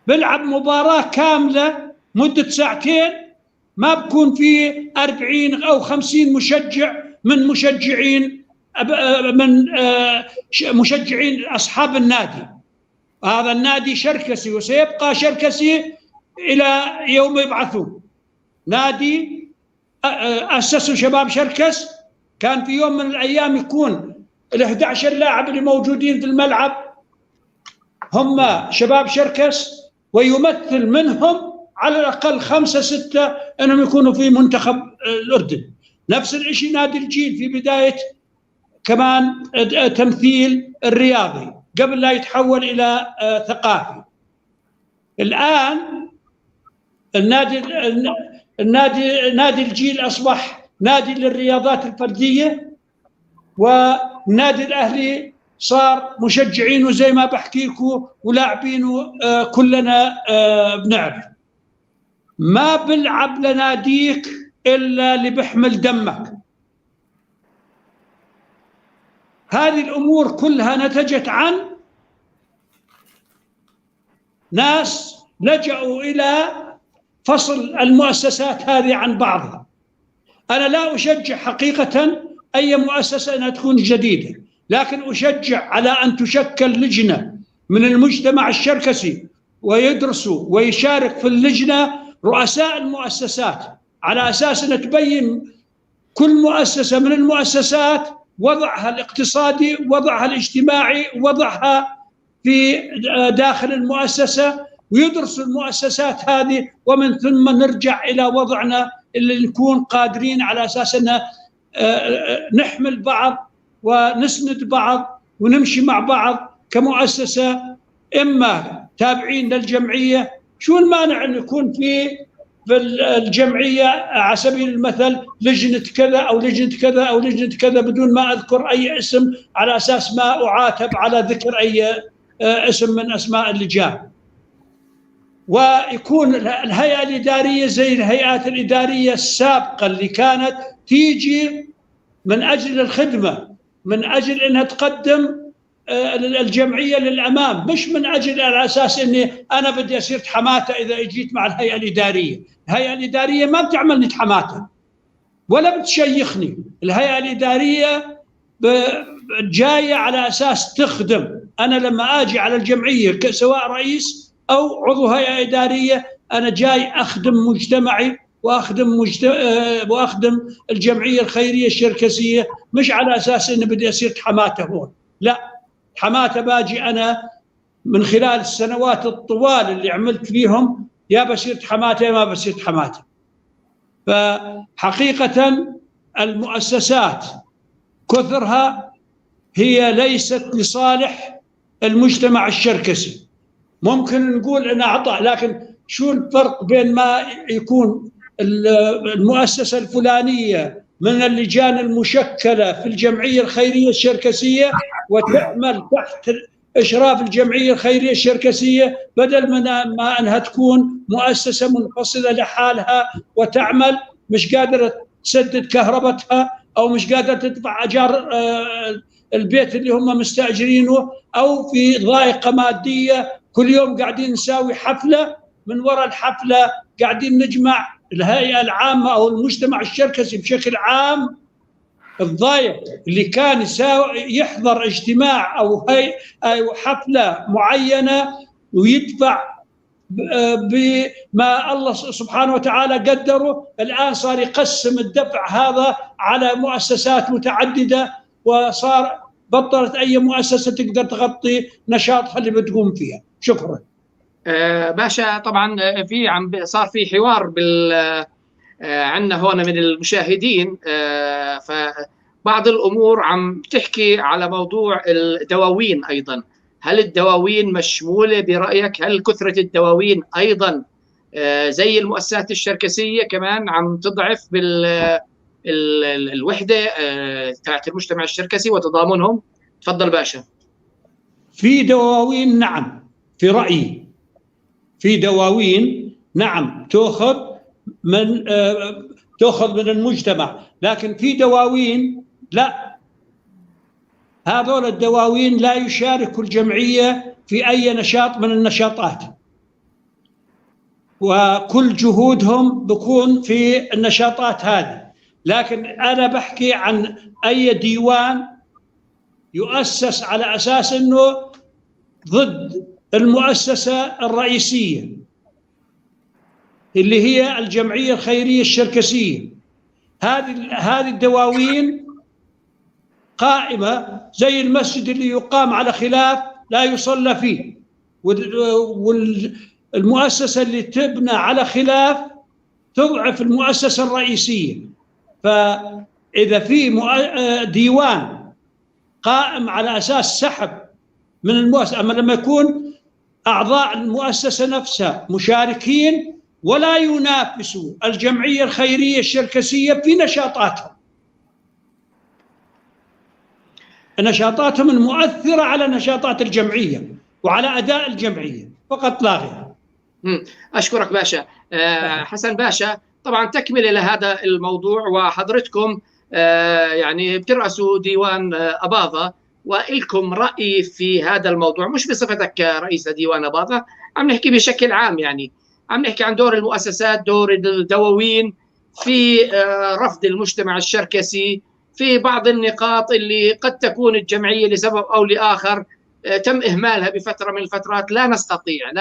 بلعب مباراة كاملة مدة ساعتين، ما بكون فيه 40 أو 50 مشجع من مشجعين أصحاب النادي. هذا النادي شركسي وسيبقى شركسي إلى يوم يبعثون. نادي أسسوا شباب شركس، كان في يوم من الأيام يكون ال11 لاعب اللي موجودين في الملعب هم شباب شركس، ويمثل منهم على الأقل 5 6 أنهم يكونوا في منتخب الأردن. نفس الشيء نادي الجيل في بداية كمان تمثيل الرياضي قبل لا يتحول إلى ثقافي. الآن نادي الجيل أصبح نادي للرياضات الفردية، والنادي الأهلي صار مشجعينه زي ما بحكي لكم ولاعبينه كلنا بنعرف. ما بلعب لناديك إلا اللي بيحمل دمك. هذه الأمور كلها نتجت عن ناس لجأوا إلى فصل المؤسسات هذه عن بعضها. أنا لا أشجع حقيقة أي مؤسسة أنها تكون جديدة، لكن أشجع على أن تشكل لجنة من المجتمع الشركسي ويدرسوا ويشارك في اللجنة رؤساء المؤسسات، على أساس أن تبين كل مؤسسة من المؤسسات وضعها الاقتصادي، وضعها الاجتماعي، وضعها في داخل المؤسسة، ويدرسوا المؤسسات هذه، ومن ثم نرجع إلى وضعنا اللي نكون قادرين على أساس أن نحمل بعض ونسند بعض ونمشي مع بعض كمؤسسة، إما تابعين للجمعية. شو المانع أن يكون في الجمعية على سبيل المثل لجنة كذا أو لجنة كذا أو لجنة كذا، بدون ما أذكر أي اسم، على أساس ما أعاتب على ذكر أي اسم من أسماء اللجان. ويكون الهيئة الإدارية زي الهيئات الإدارية السابقة اللي كانت تيجي من أجل الخدمة، من أجل أنها تقدم الجمعية للأمام، مش من أجل على أساس أني أنا بدي أصير حماتة إذا جيت مع الهيئة الإدارية. الهيئة الإدارية ما بتعملني حماتة ولا بتشيخني. الهيئة الإدارية جاية على أساس تخدم. أنا لما أجي على الجمعية سواء رئيس أو عضو هيئة إدارية، أنا جاي أخدم مجتمعي وأخدم الجمعية الخيرية الشركسية، مش على أساس أني بدي أصير حماتة هون. لا، حماتة باجي أنا من خلال السنوات الطوال اللي عملت فيهم، يا بصير حماتة يا ما بصير حماتة. فحقيقة المؤسسات كثرها هي ليست لصالح المجتمع الشركسي. ممكن نقول أنا عطاء، لكن شو الفرق بين ما يكون المؤسسة الفلانية من اللجان المشكلة في الجمعية الخيرية الشركسية وتعمل تحت إشراف الجمعية الخيرية الشركسية، بدل ما أنها تكون مؤسسة منفصلة لحالها وتعمل مش قادرة تسدد كهربتها، أو مش قادرة تدفع أجار البيت اللي هم مستأجرينه، أو في ضائقة مادية. كل يوم قاعدين نساوي حفلة، من وراء الحفلة قاعدين نجمع الهيئة العامة أو المجتمع الشركسي بشكل عام الضايق اللي كان يحضر اجتماع أو حفلة معينة ويدفع بما الله سبحانه وتعالى قدره، الآن صار يقسم الدفع هذا على مؤسسات متعددة، وصار بطلت أي مؤسسة تقدر تغطي نشاطها اللي بتقوم فيها. شكرا. باشا، طبعا صار في حوار عندنا هون من المشاهدين، فبعض الأمور عم تحكي على موضوع الدواوين أيضا. هل الدواوين مشمولة برأيك؟ هل كثرة الدواوين أيضا زي المؤسسات الشركسية كمان عم تضعف بالوحدة تاعت المجتمع الشركسي وتضامنهم؟ تفضل باشا. في دواوين نعم، في رأيي في دواوين نعم تأخذ من المجتمع، لكن في دواوين لا. هذول الدواوين لا يشاركوا الجمعية في أي نشاط من النشاطات، وكل جهودهم بكون في النشاطات هذه. لكن أنا بحكي عن أي ديوان يؤسس على أساس أنه ضد المؤسسة الرئيسية اللي هي الجمعية الخيرية الشركسية. هذه الدواوين قائمة زي المسجد اللي يقام على خلاف لا يصلى فيه، والمؤسسة اللي تبنى على خلاف تضعف المؤسسة الرئيسية. فإذا في ديوان قائم على أساس سحب من المؤسسة، أما لما يكون أعضاء المؤسسة نفسها مشاركين ولا ينافسوا الجمعية الخيرية الشركسية في نشاطاتهم المؤثرة على نشاطات الجمعية وعلى أداء الجمعية فقط لا غير. أشكرك باشا. حسن باشا، طبعا تكملة لهذا الموضوع، وحضرتكم يعني بترأسوا ديوان أباظة وإلكم رأي في هذا الموضوع، مش بصفتك كرئيس ديوان أباظة، عم نحكي بشكل عام. يعني عم نحكي عن دور المؤسسات، دور الدواوين في رفض المجتمع الشركسي في بعض النقاط اللي قد تكون الجمعية لسبب أو لآخر تم إهمالها بفترة من الفترات. لا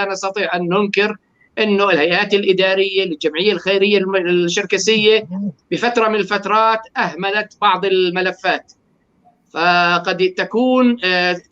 نستطيع أن ننكر أنه الهيئات الإدارية للجمعية الخيرية الشركسية بفترة من الفترات أهملت بعض الملفات. فقد تكون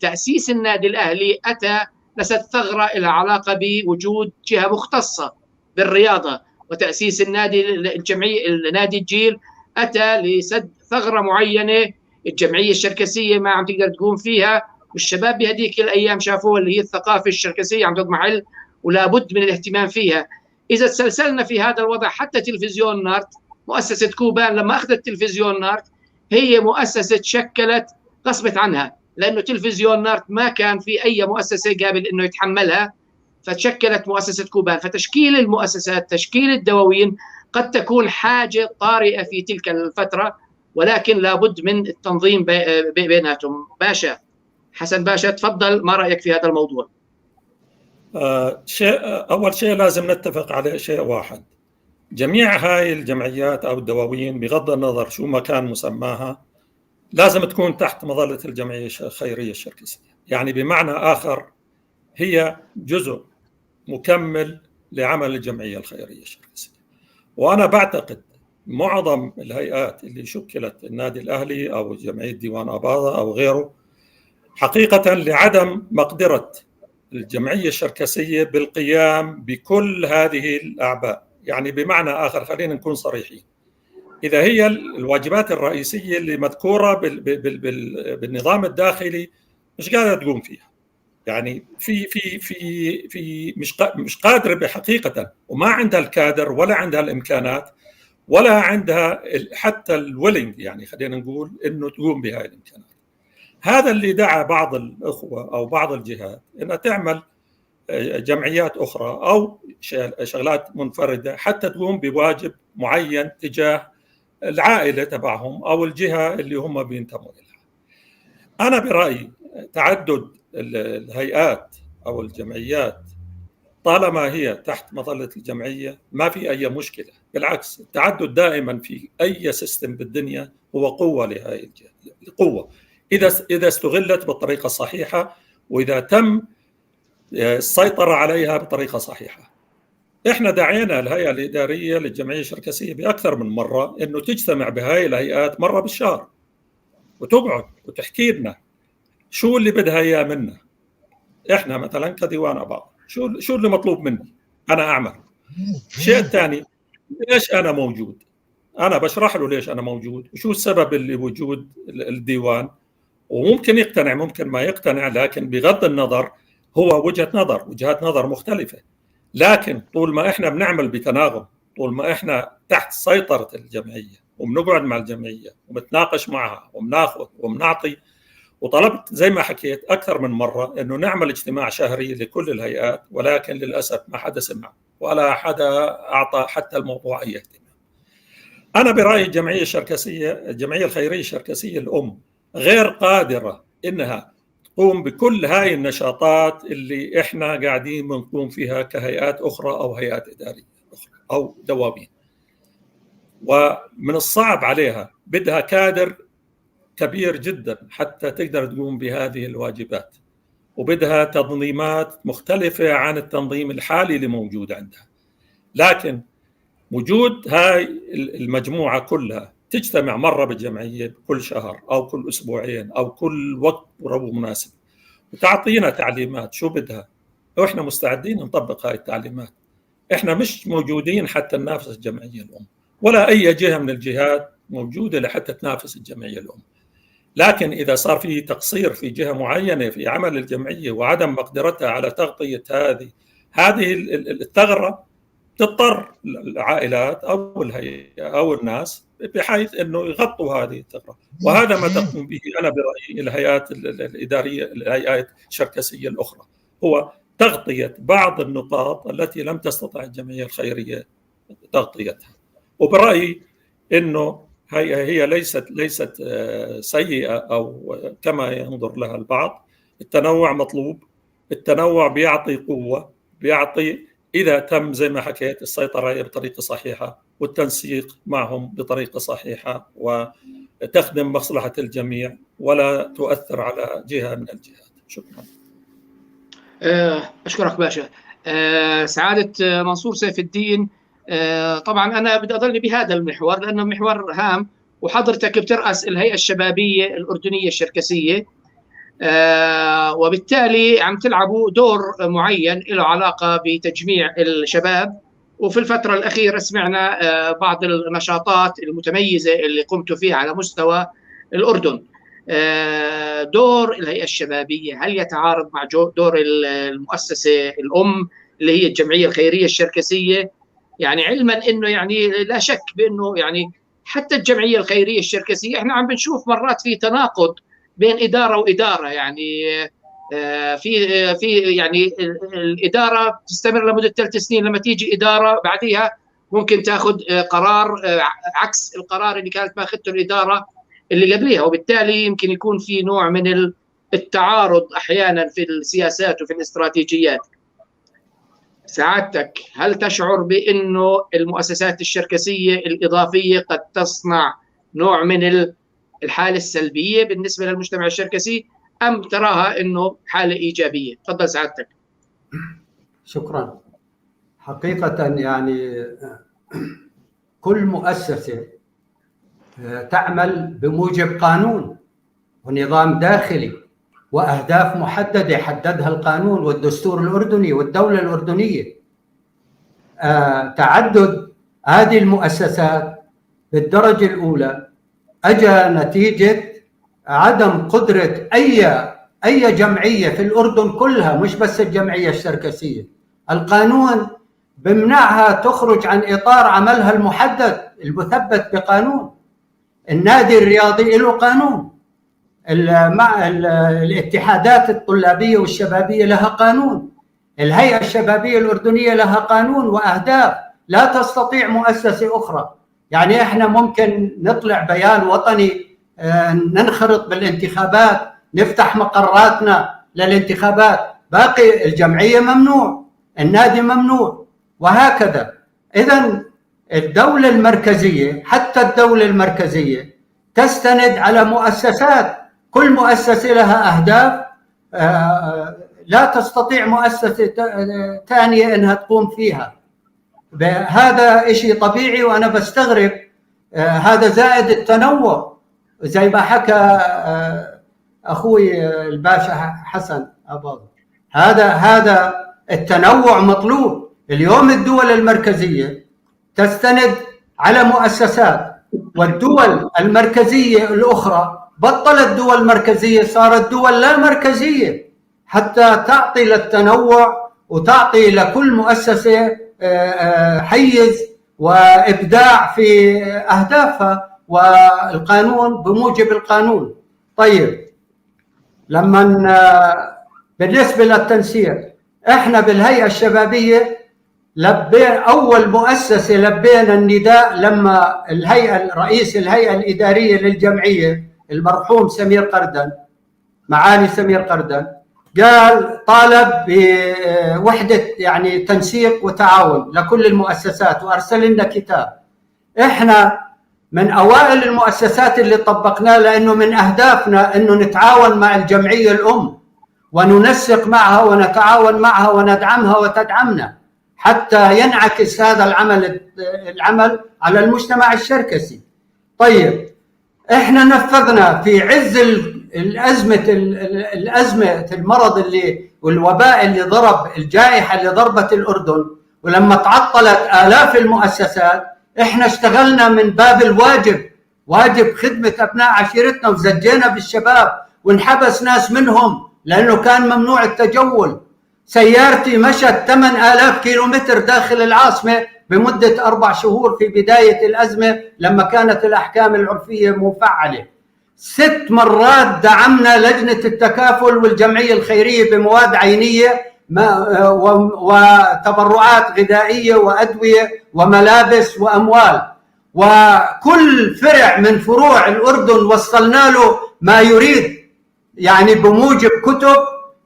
تأسيس النادي الأهلي أتى لسد ثغرة لها علاقة بوجود جهة مختصة بالرياضة، وتأسيس نادي الجيل أتى لسد ثغرة معينة الجمعية الشركسية ما عم تقدر تقوم فيها، والشباب بهذيك الأيام شافوها اللي هي الثقافة الشركسية عم تضمحل ولا بد من الاهتمام فيها. إذا تسلسلنا في هذا الوضع حتى تلفزيون نارت، مؤسسة كوبان لما أخذت تلفزيون نارت هي مؤسسة شكلت غصبت عنها، لأنه تلفزيون نارت ما كان في أي مؤسسة قابل أنه يتحملها، فتشكلت مؤسسة كوبان. فتشكيل المؤسسات، تشكيل الدواوين قد تكون حاجة طارئة في تلك الفترة، ولكن لابد من التنظيم بيناتهم. حسن باشا تفضل، ما رأيك في هذا الموضوع؟ أول شيء لازم نتفق على شيء واحد: جميع هاي الجمعيات أو الدواوين بغض النظر شو ما كان مسماها لازم تكون تحت مظلة الجمعية الخيرية الشركسية. يعني بمعنى آخر هي جزء مكمل لعمل الجمعية الخيرية الشركسية. وأنا بعتقد معظم الهيئات اللي شكلت النادي الأهلي أو جمعية ديوان أباظة أو غيره حقيقة لعدم مقدرة الجمعية الشركسية بالقيام بكل هذه الأعباء. يعني بمعنى آخر خلينا نكون صريحين، إذا هي الواجبات الرئيسية اللي مذكورة بالنظام الداخلي مش قادرة تقوم فيها، يعني في مش قادرة بحقيقة، وما عندها الكادر ولا عندها الإمكانات ولا عندها حتى الويلنج، يعني خلينا نقول إنه تقوم بهاي الإمكانات. هذا اللي دعا بعض الأخوة أو بعض الجهات إنها تعمل جمعيات أخرى أو شغلات منفردة حتى تقوم بواجب معين تجاه العائلة تبعهم أو الجهة اللي هم بينتموا إليها. أنا برأيي تعدد الهيئات أو الجمعيات طالما هي تحت مظلة الجمعية ما في أي مشكلة، بالعكس التعدد دائما في أي سيستم بالدنيا هو قوة لهذه الجهة، قوة إذا استغلت بالطريقة الصحيحة وإذا تم السيطرة عليها بطريقة صحيحة. إحنا دعينا الهيئة الإدارية للجمعية الشركسية بأكثر من مرة إنه تجتمع بهاي الهيئات مرة بالشهر وتقعد وتحكي لنا شو اللي بدها إياه منا. إحنا مثلا كديوان أباظة شو اللي مطلوب مني أنا أعمل. الشيء الثاني، ليش أنا موجود؟ أنا بشرح له ليش أنا موجود وشو السبب اللي وجود الديوان، وممكن يقتنع ممكن ما يقتنع، لكن بغض النظر هو وجهات نظر مختلفة. لكن طول ما إحنا بنعمل بتناغم، طول ما إحنا تحت سيطرة الجمعية وبنقعد مع الجمعية وبنتناقش معها وبناخذ وبنعطي، وطلبت زي ما حكيت أكثر من مرة إنه نعمل اجتماع شهري لكل الهيئات، ولكن للأسف ما حدا سمع ولا حدا أعطى حتى الموضوع أي اهتمام. أنا برأيي الجمعية الخيرية الشركسية الأم غير قادرة إنها تقوم بكل هاي النشاطات اللي إحنا قاعدين بنقوم فيها كهيئات أخرى أو هيئات إدارية أخرى أو دوابين. ومن الصعب عليها، بدها كادر كبير جدا حتى تقدر تقوم بهذه الواجبات، وبدها تنظيمات مختلفة عن التنظيم الحالي اللي موجود عندها. لكن وجود هاي المجموعة كلها تجتمع مرة بالجمعية كل شهر أو كل أسبوعين أو كل وقت مناسب وتعطينا تعليمات شو بدها، وإحنا مستعدين نطبق هاي التعليمات. إحنا مش موجودين حتى ننافس الجمعية الأم، ولا أي جهة من الجهات موجودة لحتى تنافس الجمعية الأم. لكن إذا صار في تقصير في جهة معينة في عمل الجمعية وعدم مقدرتها على تغطية هذه الثغرة، تضطر العائلات أو الهيئة أو الناس بحيث أنه يغطوا هذه الثغرة. وهذا ما تقوم به أنا برأيي الهيئات الإدارية، الهيئات الشركسية الأخرى، هو تغطية بعض النقاط التي لم تستطع الجمعية الخيرية تغطيتها. وبرأيي أنه هي ليست سيئة أو كما ينظر لها البعض. التنوع مطلوب، التنوع بيعطي قوة، بيعطي إذا تم زي ما حكيت السيطرة عليه بطريقة صحيحة والتنسيق معهم بطريقة صحيحة وتخدم مصلحة الجميع ولا تؤثر على جهة من الجهات. شكرا. أشكرك باشا. سعادة منصور سيف الدين، طبعا أنا بدي أضل بهذا المحور لأنه محور هام، وحضرتك بترأس الهيئة الشبابية الأردنية الشركسية، وبالتالي عم تلعبوا دور معين له علاقة بتجميع الشباب. وفي الفترة الأخيرة سمعنا بعض النشاطات المتميزة اللي قمتوا فيها على مستوى الأردن. دور الهيئة الشبابية هل يتعارض مع دور المؤسسة الأم اللي هي الجمعية الخيرية الشركسية؟ يعني علما أنه يعني لا شك بأنه يعني حتى الجمعية الخيرية الشركسية احنا عم بنشوف مرات في تناقض بين إدارة وإدارة، يعني في يعني الإدارة تستمر لمدة 3 سنين، لما تيجي إدارة بعدها ممكن تأخذ قرار عكس القرار اللي كانت ماخذته الإدارة اللي قبلها، وبالتالي يمكن يكون في نوع من التعارض أحيانا في السياسات وفي الاستراتيجيات. سعادتك هل تشعر بأنه المؤسسات الشركسية الإضافية قد تصنع نوع من الحالة السلبية بالنسبة للمجتمع الشركسي، أم تراها أنه حالة إيجابية؟ تفضل سعادتك. شكرا. حقيقة يعني كل مؤسسة تعمل بموجب قانون ونظام داخلي وأهداف محددة حددها القانون والدستور الأردني والدولة الأردنية. تعدد هذه المؤسسات بالدرجة الأولى أجا نتيجة عدم قدرة أي جمعية في الأردن كلها، مش بس الجمعية الشركسية. القانون بمنعها تخرج عن إطار عملها المحدد المثبت بقانون. النادي الرياضي له قانون، الاتحادات الطلابية والشبابية لها قانون، الهيئة الشبابية الأردنية لها قانون وأهداف لا تستطيع مؤسسة أخرى. يعني إحنا ممكن نطلع بيان وطني، ننخرط بالانتخابات، نفتح مقراتنا للانتخابات، باقي الجمعية ممنوع، النادي ممنوع، وهكذا. إذن الدولة المركزية، حتى الدولة المركزية تستند على مؤسسات، كل مؤسسة لها أهداف لا تستطيع مؤسسة ثانية أنها تقوم فيها. هذا شيء طبيعي، وأنا بستغرب هذا زائد التنوع زي ما حكى أخوي الباشا حسن أباظ. هذا التنوع مطلوب. اليوم الدول المركزية تستند على مؤسسات، والدول المركزية الأخرى بطلت دول مركزية، صارت دول لا مركزية، حتى تعطي للتنوع وتعطي لكل مؤسسة حيز وإبداع في أهدافها، والقانون بموجب القانون. طيب، لما بالنسبة للتنسيق، احنا بالهيئة الشبابية أول مؤسسة لبينا النداء لما رئيس الهيئة الإدارية للجمعية المرحوم سمير قردن، معالي سمير قردن، قال طالب بوحدة يعني تنسيق وتعاون لكل المؤسسات، وأرسل لنا كتاب. احنا من أوائل المؤسسات اللي طبقناه، لأنه من أهدافنا أنه نتعاون مع الجمعية الأم وننسق معها ونتعاون معها وندعمها وتدعمنا، حتى ينعكس هذا العمل على المجتمع الشركسي. طيب، احنا نفذنا في عز الأزمة المرض والوباء اللي ضرب، الجائحة اللي ضربت الأردن، ولما تعطلت آلاف المؤسسات، احنا اشتغلنا من باب الواجب، واجب خدمة أبناء عشيرتنا، وزجينا بالشباب وانحبس ناس منهم لأنه كان ممنوع التجول. سيارتي مشت 8000 كيلومتر داخل العاصمة بمدة 4 شهور في بداية الأزمة لما كانت الأحكام العرفية مفعلة. 6 مرات دعمنا لجنة التكافل والجمعية الخيرية بمواد عينية وتبرعات غذائية وأدوية وملابس وأموال، وكل فرع من فروع الأردن وصلنا له ما يريد، يعني بموجب كتب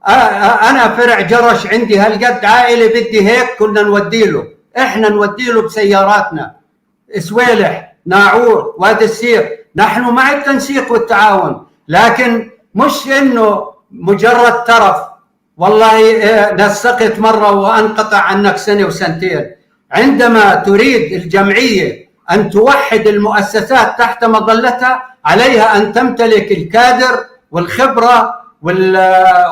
انا فرع جرش عندي هالقد عائله بدي هيك، كنا نودي له، احنا نودي له بسياراتنا سويلح، ناعور، وادي السير. نحن مع التنسيق والتعاون، لكن مش انه مجرد ترف والله نسقت مره وانقطع عنك سنه وسنتين. عندما تريد الجمعيه ان توحد المؤسسات تحت مظلتها، عليها ان تمتلك الكادر والخبره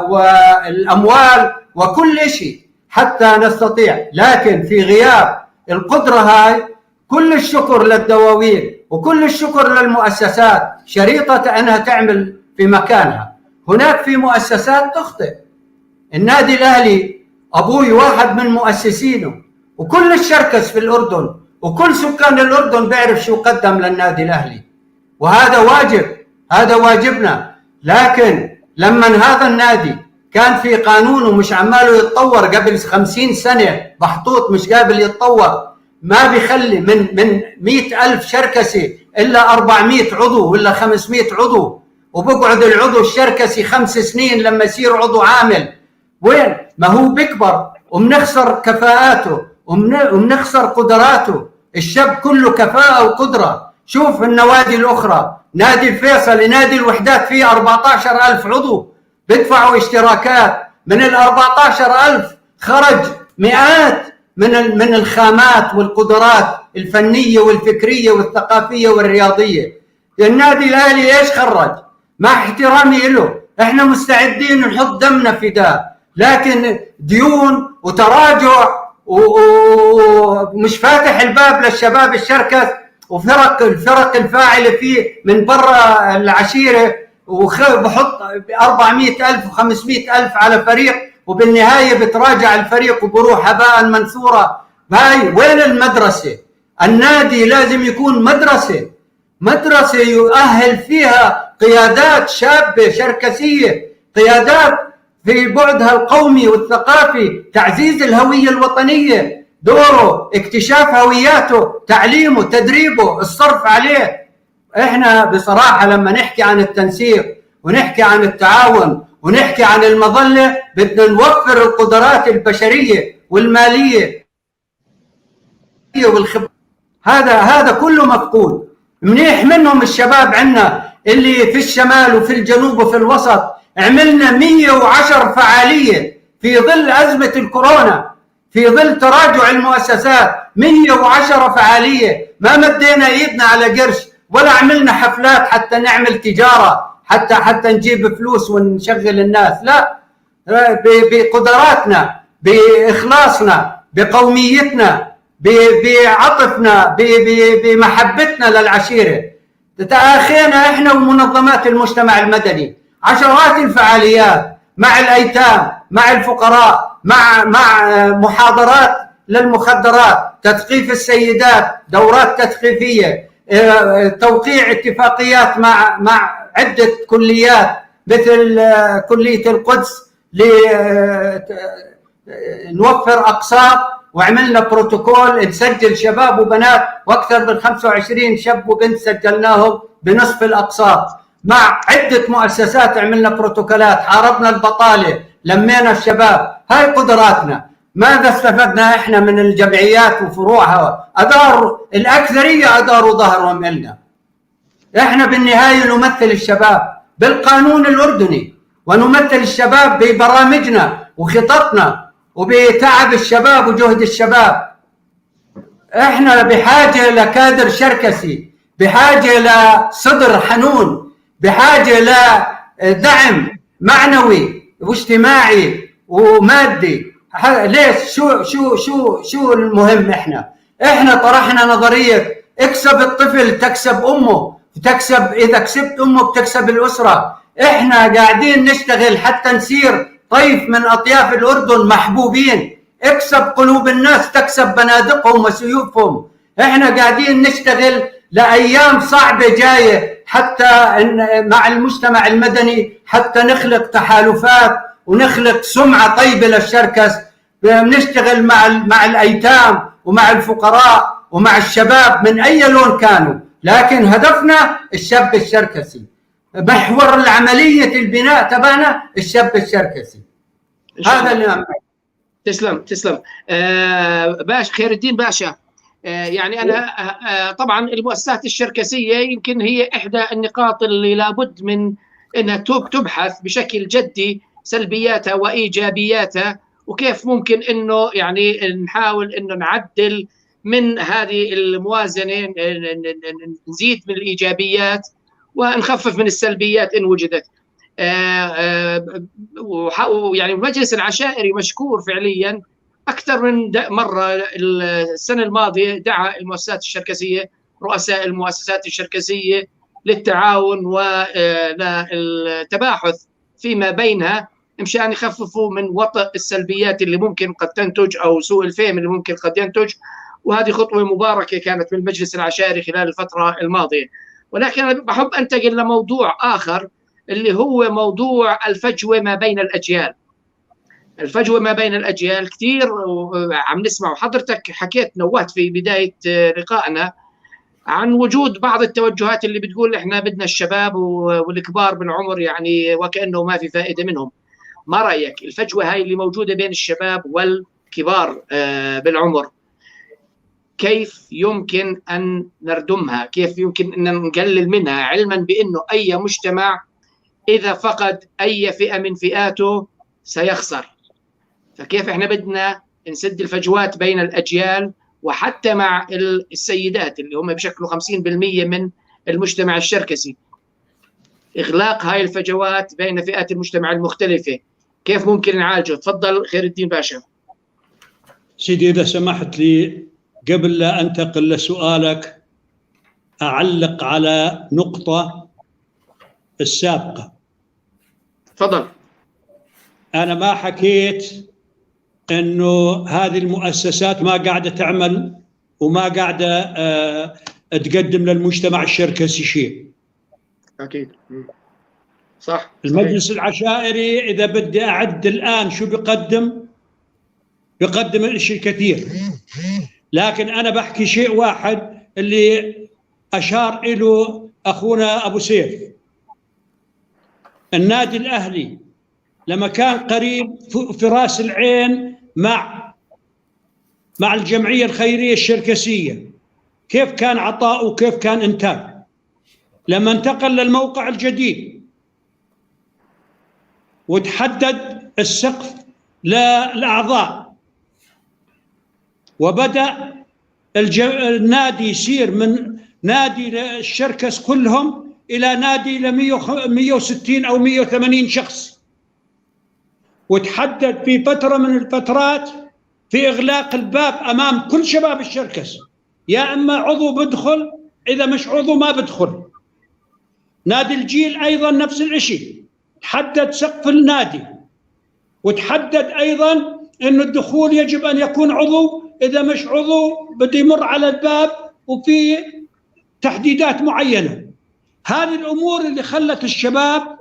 والاموال وكل شيء حتى نستطيع. لكن في غياب القدره هاي، كل الشكر للدواوين وكل الشكر للمؤسسات شريطه انها تعمل في مكانها. هناك في مؤسسات تخطئ. النادي الاهلي ابوي واحد من مؤسسينه، وكل الشركس في الاردن وكل سكان الاردن بيعرف شو قدم للنادي الاهلي، وهذا واجب، هذا واجبنا. لكن لما هذا النادي كان في قانون ومش عماله يتطور قبل 50 سنه محطوط مش قابل يتطور، ما بيخلي من 100,000 شركسي الا 400 عضو ولا 500 عضو، وبقعد العضو الشركسي 5 سنين لما يصير عضو عامل. وين؟ ما هو بيكبر وبنخسر كفاءاته وبنخسر قدراته. الشاب كله كفاءة وقدرة. شوف النوادي الأخرى، نادي الفيصل، نادي الوحدات فيه 14,000 عضو بدفعوا اشتراكات. من ال 14,000 خرج مئات من الخامات والقدرات الفنية والفكرية والثقافية والرياضية. النادي الأهلي إيش خرج؟ مع احترامي له، احنا مستعدين نحط دمنا فداء، لكن ديون وتراجع ومش فاتح الباب للشباب الشركس الفرق الفاعلة فيه من برا العشيرة، وبحط 400,000 و500,000 على فريق، وبالنهاية بتراجع الفريق وبروح هباء منثورا. هاي وين المدرسة؟ النادي لازم يكون مدرسة يؤهل فيها قيادات شابة شركسية، قيادات في بعدها القومي والثقافي، تعزيز الهوية الوطنية، دوره اكتشاف هوياته، تعليمه، تدريبه، الصرف عليه. احنا بصراحة لما نحكي عن التنسيق ونحكي عن التعاون ونحكي عن المظلة، بدنا نوفر القدرات البشرية والمالية والخبرة. هذا كله مفقود. منيح منهم الشباب عندنا اللي في الشمال وفي الجنوب وفي الوسط، عملنا 110 فعالية في ظل أزمة الكورونا، في ظل تراجع المؤسسات. 110 فعالية، ما مدينا ايدنا على قرش ولا عملنا حفلات حتى نعمل تجارة، حتى نجيب فلوس ونشغل الناس. لا، بقدراتنا، بإخلاصنا، بقوميتنا، بعطفنا، بمحبتنا للعشيرة، تتآخينا احنا ومنظمات المجتمع المدني عشرات الفعاليات مع الأيتام، مع الفقراء، مع محاضرات للمخدرات، تثقيف السيدات، دورات تثقيفية، توقيع اتفاقيات مع عدة كليات مثل كلية القدس لنوفر أقساط، وعملنا بروتوكول نسجل شباب وبنات، واكثر من 25 شاب وبنت سجلناهم بنصف الاقساط. مع عده مؤسسات عملنا بروتوكولات، حاربنا البطاله، لمينا الشباب. هاي قدراتنا. ماذا استفدنا احنا من الجمعيات وفروعها؟ الاكثريه اداروا ظهرهم لنا. احنا بالنهايه نمثل الشباب بالقانون الاردني، ونمثل الشباب ببرامجنا وخططنا وبتعب الشباب وجهد الشباب. احنا بحاجه لكادر شركسي، بحاجه لصدر حنون، بحاجه لدعم معنوي واجتماعي ومادي. ليش؟ شو المهم؟ احنا طرحنا نظريه اكسب الطفل تكسب امه، اذا كسبت امه بتكسب الاسره. احنا قاعدين نشتغل حتى نصير طيف من أطياف الأردن محبوبين. اكسب قلوب الناس تكسب بنادقهم وسيوفهم. احنا قاعدين نشتغل لأيام صعبة جاية حتى مع المجتمع المدني، حتى نخلق تحالفات ونخلق سمعة طيبة للشركس. بنشتغل مع الأيتام ومع الفقراء ومع الشباب من أي لون كانوا، لكن هدفنا الشاب الشركسي. محور العملية البناء تبعنا الشاب الشركسي. هذا اللي تسلم. باشا خير الدين باشا. يعني أنا طبعا المؤسسات الشركسية يمكن هي إحدى النقاط اللي لابد من أنها تبحث بشكل جدي سلبياتها وإيجابياتها، وكيف ممكن أنه يعني نحاول أنه نعدل من هذه الموازنة، نزيد من الإيجابيات ونخفف من السلبيات إن وجدت. يعني المجلس العشائري مشكور فعليا أكثر من مرة السنة الماضية دعا المؤسسات الشركسية، رؤساء المؤسسات الشركسية للتعاون وللتباحث فيما بينها مشان يخففوا من وطأ السلبيات اللي ممكن قد تنتج أو سوء الفهم اللي ممكن قد ينتج. وهذه خطوة مباركة كانت من المجلس العشائري خلال الفترة الماضية. ولكن أنا بحب أنتقل لموضوع آخر اللي هو موضوع الفجوة ما بين الأجيال. الفجوة ما بين الأجيال كثير عم نسمع، وحضرتك حكيت نوهت في بداية لقائنا عن وجود بعض التوجهات اللي بتقول إحنا بدنا الشباب والكبار بالعمر يعني وكأنه ما في فائدة منهم. ما رأيك الفجوة هاي اللي موجودة بين الشباب والكبار بالعمر كيف يمكن أن نردمها؟ كيف يمكن أن نقلل منها، علما بأنه أي مجتمع إذا فقد أي فئة من فئاته سيخسر؟ فكيف إحنا بدنا نسد الفجوات بين الأجيال وحتى مع السيدات اللي هم بشكلوا 50% من المجتمع الشركسي، إغلاق هاي الفجوات بين فئات المجتمع المختلفة كيف ممكن نعالجه؟ تفضل خير الدين باشا. سيدي إذا سمحت لي قبل لا أنتقل لسؤالك أعلق على نقطة السابقة. تفضل. أنا ما حكيت إنه هذه المؤسسات ما قاعدة تعمل وما قاعدة تقدم للمجتمع الشركسي شيء. أكيد صح. المجلس العشائري إذا بدي أعد الآن شو بيقدم الشيء كثير، لكن أنا بحكي شيء واحد اللي أشار إله أخونا أبو سيف. النادي الأهلي لما كان قريب في راس العين مع الجمعية الخيرية الشركسية، كيف كان عطاء وكيف كان إنتاج. لما انتقل للموقع الجديد وتحدد السقف للأعضاء وبدأ النادي يصير من نادي الشركس كلهم إلى نادي ل 160 أو 180 شخص، وتحدد في فترة من الفترات في إغلاق الباب أمام كل شباب الشركس، يا إما عضو بدخل، إذا مش عضو ما بدخل. نادي الجيل أيضا نفس الشيء، تحدد سقف النادي، وتحدد أيضا أن الدخول يجب أن يكون عضو، إذا مش عضو بده يمر على الباب وفي تحديدات معينة. هذه الأمور اللي خلت الشباب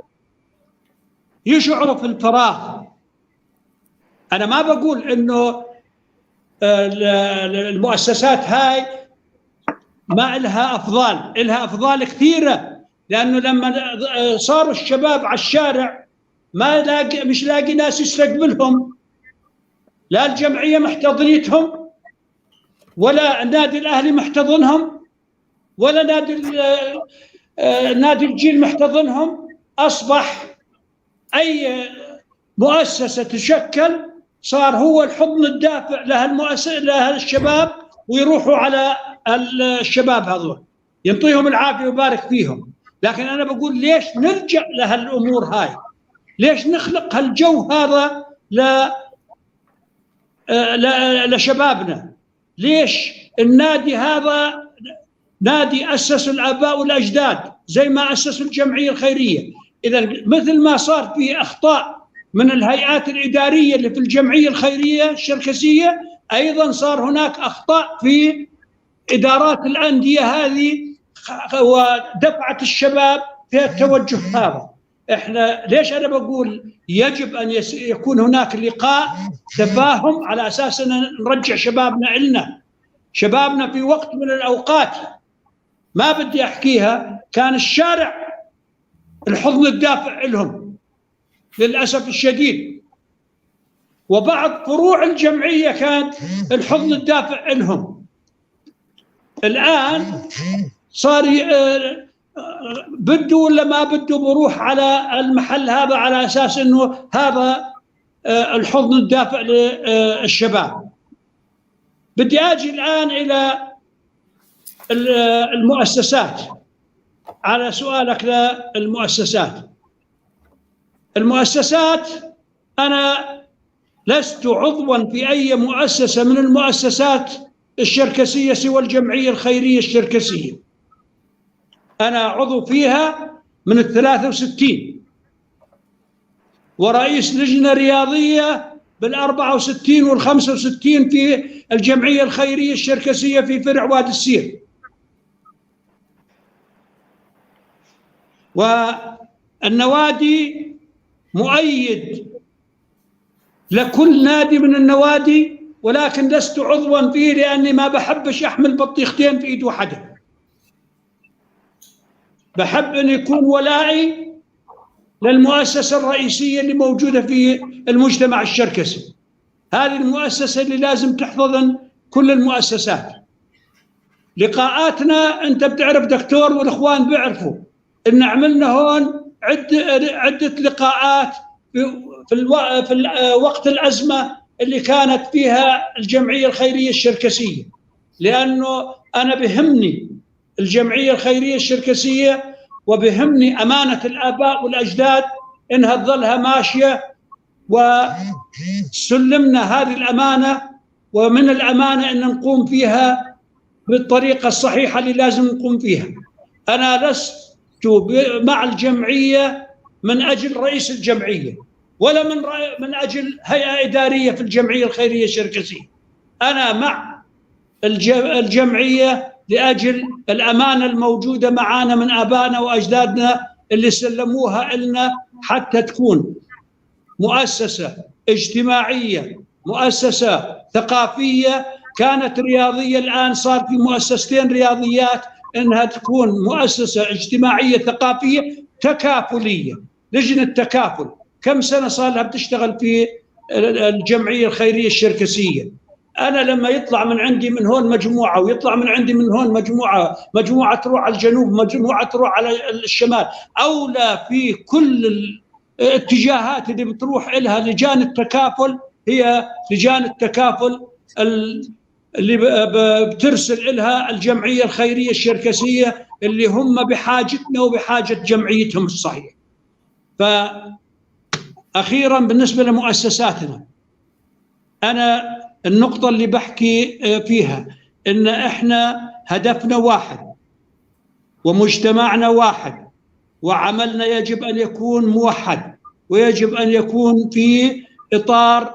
يشعروا في الفراغ. أنا ما بقول إنه المؤسسات هاي ما إلها أفضال، إلها أفضال كثيرة، لأنه لما صاروا الشباب على الشارع مش لاقي ناس يستقبلهم، لا الجمعية محتضنيتهم ولا النادي الأهلي محتضنهم ولا نادي الجيل محتضنهم. أصبح أي مؤسسة تشكل صار هو الحضن الدافع لها الشباب، ويروحوا على الشباب هذول ينطيهم العافية ويبارك فيهم. لكن أنا بقول ليش نلجأ لهالأمور هاي؟ ليش نخلق هالجو هذا لشبابنا؟ ليش النادي هذا نادي أسسوا الآباء والأجداد زي ما أسسوا الجمعية الخيرية؟ إذا مثل ما صار في أخطاء من الهيئات الإدارية اللي في الجمعية الخيرية الشركسية، أيضا صار هناك أخطاء في إدارات الأندية هذه ودفعت الشباب في التوجه هذا. إحنا ليش أنا بقول يجب أن يكون هناك لقاء تفاهم على أساس أن نرجع شبابنا إلنا. شبابنا في وقت من الأوقات ما بدي أحكيها كان الشارع الحضن الدافع لهم، للأسف الشديد. وبعض فروع الجمعية كانت الحضن الدافع لهم. الآن صار بده ولا ما بده بروح على المحل هذا على أساس أنه هذا الحضن الدافع للشباب. بدي أجي الآن إلى المؤسسات، على سؤالك للمؤسسات. المؤسسات، أنا لست عضوا في أي مؤسسة من المؤسسات الشركسية سوى الجمعية الخيرية الشركسية. أنا عضو فيها من 63 ورئيس لجنة رياضية بال64 وال65 في الجمعية الخيرية الشركسية في فرع وادي السير. والنوادي مؤيد لكل نادي من النوادي، ولكن لست عضوا فيه لأني ما بحبش أحمل بطيختين في إيد واحدة. بحب أن يكون ولائي للمؤسسة الرئيسية اللي موجودة في المجتمع الشركسي. هذه المؤسسة اللي لازم تحتضن كل المؤسسات. لقاءاتنا أنت بتعرف دكتور والإخوان بيعرفوا إن عملنا هون عدة لقاءات في وقت الأزمة اللي كانت فيها الجمعية الخيرية الشركسية، لأنه أنا بهمني الجمعية الخيرية الشركسية وبهمني أمانة الآباء والأجداد إنها تظلها ماشية، وسلمنا هذه الأمانة، ومن الأمانة أن نقوم فيها بالطريقة الصحيحة اللي لازم نقوم فيها. أنا لست مع الجمعية من أجل رئيس الجمعية ولا من أجل هيئة إدارية في الجمعية الخيرية الشركسية. أنا مع الجمعية لأجل الأمانة الموجودة معانا من آبائنا وأجدادنا اللي سلموها لنا حتى تكون مؤسسة اجتماعية، مؤسسة ثقافية، كانت رياضية، الآن صار في مؤسستين رياضيات، إنها تكون مؤسسة اجتماعية ثقافية تكافلية. لجنة تكافل كم سنة صار لها بتشتغل في الجمعية الخيرية الشركسية. أنا لما يطلع من عندي من هون مجموعة ويطلع من عندي من هون مجموعة تروح على الجنوب، مجموعة تروح على الشمال، أولى في كل الاتجاهات اللي بتروح إلها لجان التكافل هي لجان التكافل اللي بترسل إلها الجمعية الخيرية الشركسية، اللي هم بحاجتنا وبحاجة جمعيتهم الصحيحة. فأخيرا بالنسبة لمؤسساتنا، أنا النقطة اللي بحكي فيها إن إحنا هدفنا واحد ومجتمعنا واحد وعملنا يجب أن يكون موحد، ويجب أن يكون في إطار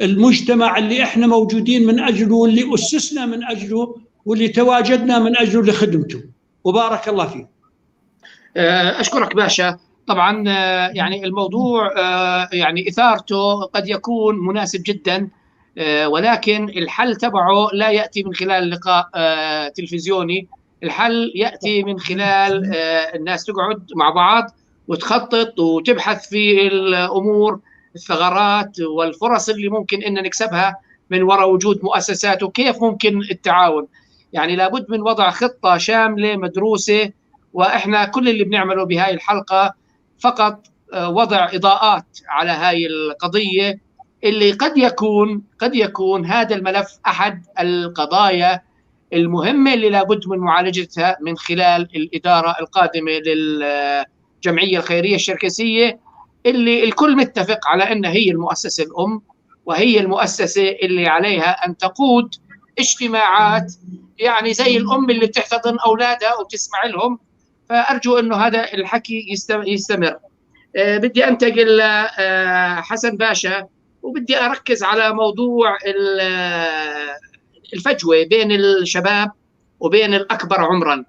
المجتمع اللي إحنا موجودين من أجله، واللي أسسنا من أجله، واللي تواجدنا من أجله لخدمته. وبارك الله فيك. أشكرك باشا. طبعا يعني الموضوع يعني إثارته قد يكون مناسب جدا، ولكن الحل تبعه لا يأتي من خلال لقاء تلفزيوني. الحل يأتي من خلال الناس تقعد مع بعض وتخطط وتبحث في الأمور، الثغرات والفرص اللي ممكن إن نكسبها من وراء وجود مؤسسات، وكيف ممكن التعاون. يعني لابد من وضع خطة شاملة مدروسة. وإحنا كل اللي بنعمله بهاي الحلقة فقط وضع إضاءات على هاي القضية، اللي قد يكون هذا الملف أحد القضايا المهمة اللي لابد من معالجتها من خلال الإدارة القادمة للجمعية الخيرية الشركسية، اللي الكل متفق على أنها هي المؤسسة الأم، وهي المؤسسة اللي عليها أن تقود اجتماعات يعني زي الأم اللي بتحتضن أولادها وبتسمع لهم. فأرجو أنه هذا الحكي يستمر. بدي أنتقل لحسن باشا، وبدي أركز على موضوع الفجوة بين الشباب وبين الأكبر عمرا.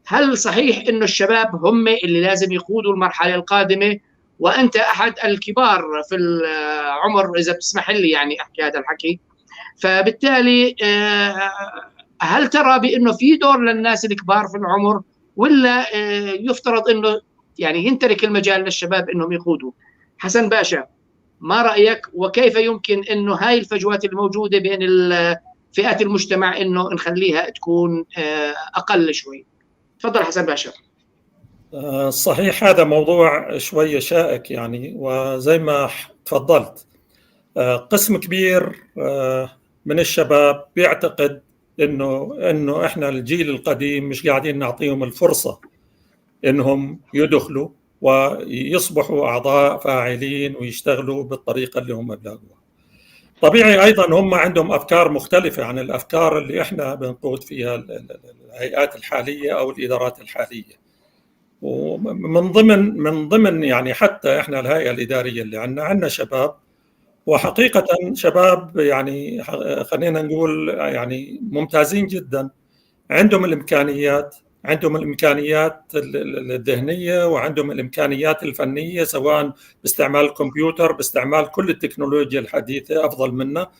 هل صحيح أنه الشباب هم اللي لازم يقودوا المرحلة القادمة، وأنت أحد الكبار في العمر إذا بتسمح لي يعني أحكي هذا الحكي؟ فبالتالي هل ترى بأنه في دور للناس الكبار في العمر، ولا يفترض أنه يعني ينترك المجال للشباب أنهم يقودوا؟ حسن باشا. ما رأيك؟ وكيف يمكن أنه هاي الفجوات الموجودة بين فئات المجتمع أنه نخليها تكون أقل شوي؟ تفضل حسن باشا. صحيح، هذا موضوع شوية شائك يعني، وزي ما تفضلت قسم كبير من الشباب بيعتقد إنه إحنا الجيل القديم مش قاعدين نعطيهم الفرصة إنهم يدخلوا ويصبحوا أعضاء فاعلين ويشتغلوا بالطريقة اللي هم بلاقوها. طبيعي أيضا هم عندهم أفكار مختلفة عن الأفكار اللي إحنا بنقود فيها الهيئات الحالية أو الإدارات الحالية. ومن ضمن يعني حتى إحنا الهيئة الإدارية اللي عندنا شباب، وحقيقة شباب يعني خلينا نقول يعني ممتازين جدا، عندهم الإمكانيات الذهنية وعندهم الإمكانيات الفنية، سواء باستعمال الكمبيوتر، باستعمال كل التكنولوجيا الحديثة أفضل منا،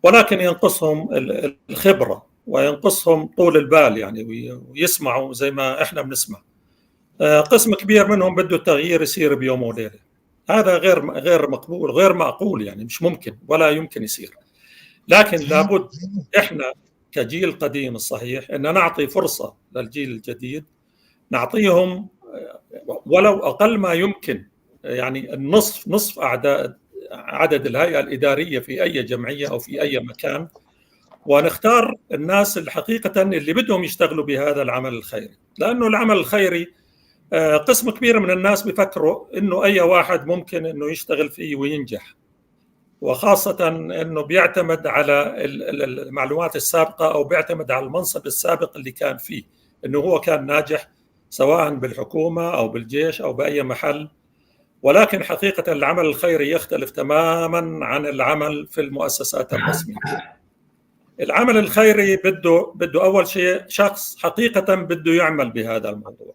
ولكن ينقصهم الخبرة وينقصهم طول البال يعني، ويسمعوا زي ما إحنا بنسمع. قسم كبير منهم بده التغيير يصير بيوم وليلة. هذا غير مقبول، غير معقول يعني، مش ممكن ولا يمكن يصير. لكن لابد إحنا كجيل قديم الصحيح أن نعطي فرصة للجيل الجديد، نعطيهم ولو أقل ما يمكن يعني نصف عدد الهيئة الإدارية في أي جمعية أو في أي مكان، ونختار الناس الحقيقة اللي بدهم يشتغلوا بهذا العمل الخيري. لأنه العمل الخيري قسم كبير من الناس بيفكروا إنه أي واحد ممكن إنه يشتغل فيه وينجح، وخاصة إنه بيعتمد على المعلومات السابقة أو بيعتمد على المنصب السابق اللي كان فيه، إنه هو كان ناجح سواء بالحكومة أو بالجيش أو بأي محل. ولكن حقيقة العمل الخيري يختلف تماما عن العمل في المؤسسات الرسمية. العمل الخيري بده أول شيء شخص حقيقة بده يعمل بهذا الموضوع،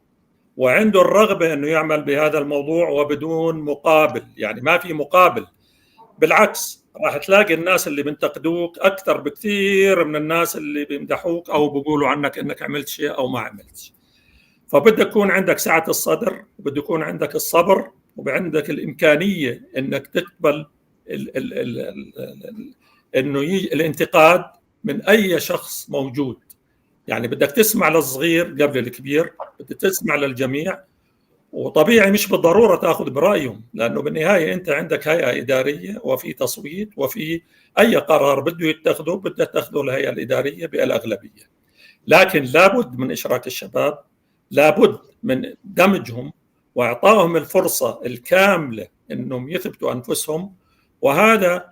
وعنده الرغبة إنه يعمل بهذا الموضوع وبدون مقابل، يعني ما في مقابل. بالعكس راح تلاقي الناس اللي بينتقدوك أكثر بكثير من الناس اللي بيمدحوك أو بيقولوا عنك إنك عملت شيء أو ما عملت. فبدك يكون عندك سعة الصدر، وبده يكون عندك الصبر، وعندك الإمكانية إنك تقبل إنه الانتقاد من أي شخص موجود. يعني بدك تسمع للصغير قبل الكبير، بدك تسمع للجميع، وطبيعي مش بالضرورة تأخذ برأيهم، لأنه بالنهاية أنت عندك هيئة إدارية وفي تصويت، وفي أي قرار بده يتخذه بده تأخذه الهيئة الإدارية بالأغلبية. لكن لابد من إشراك الشباب، لابد من دمجهم وإعطائهم الفرصة الكاملة إنهم يثبتوا أنفسهم. وهذا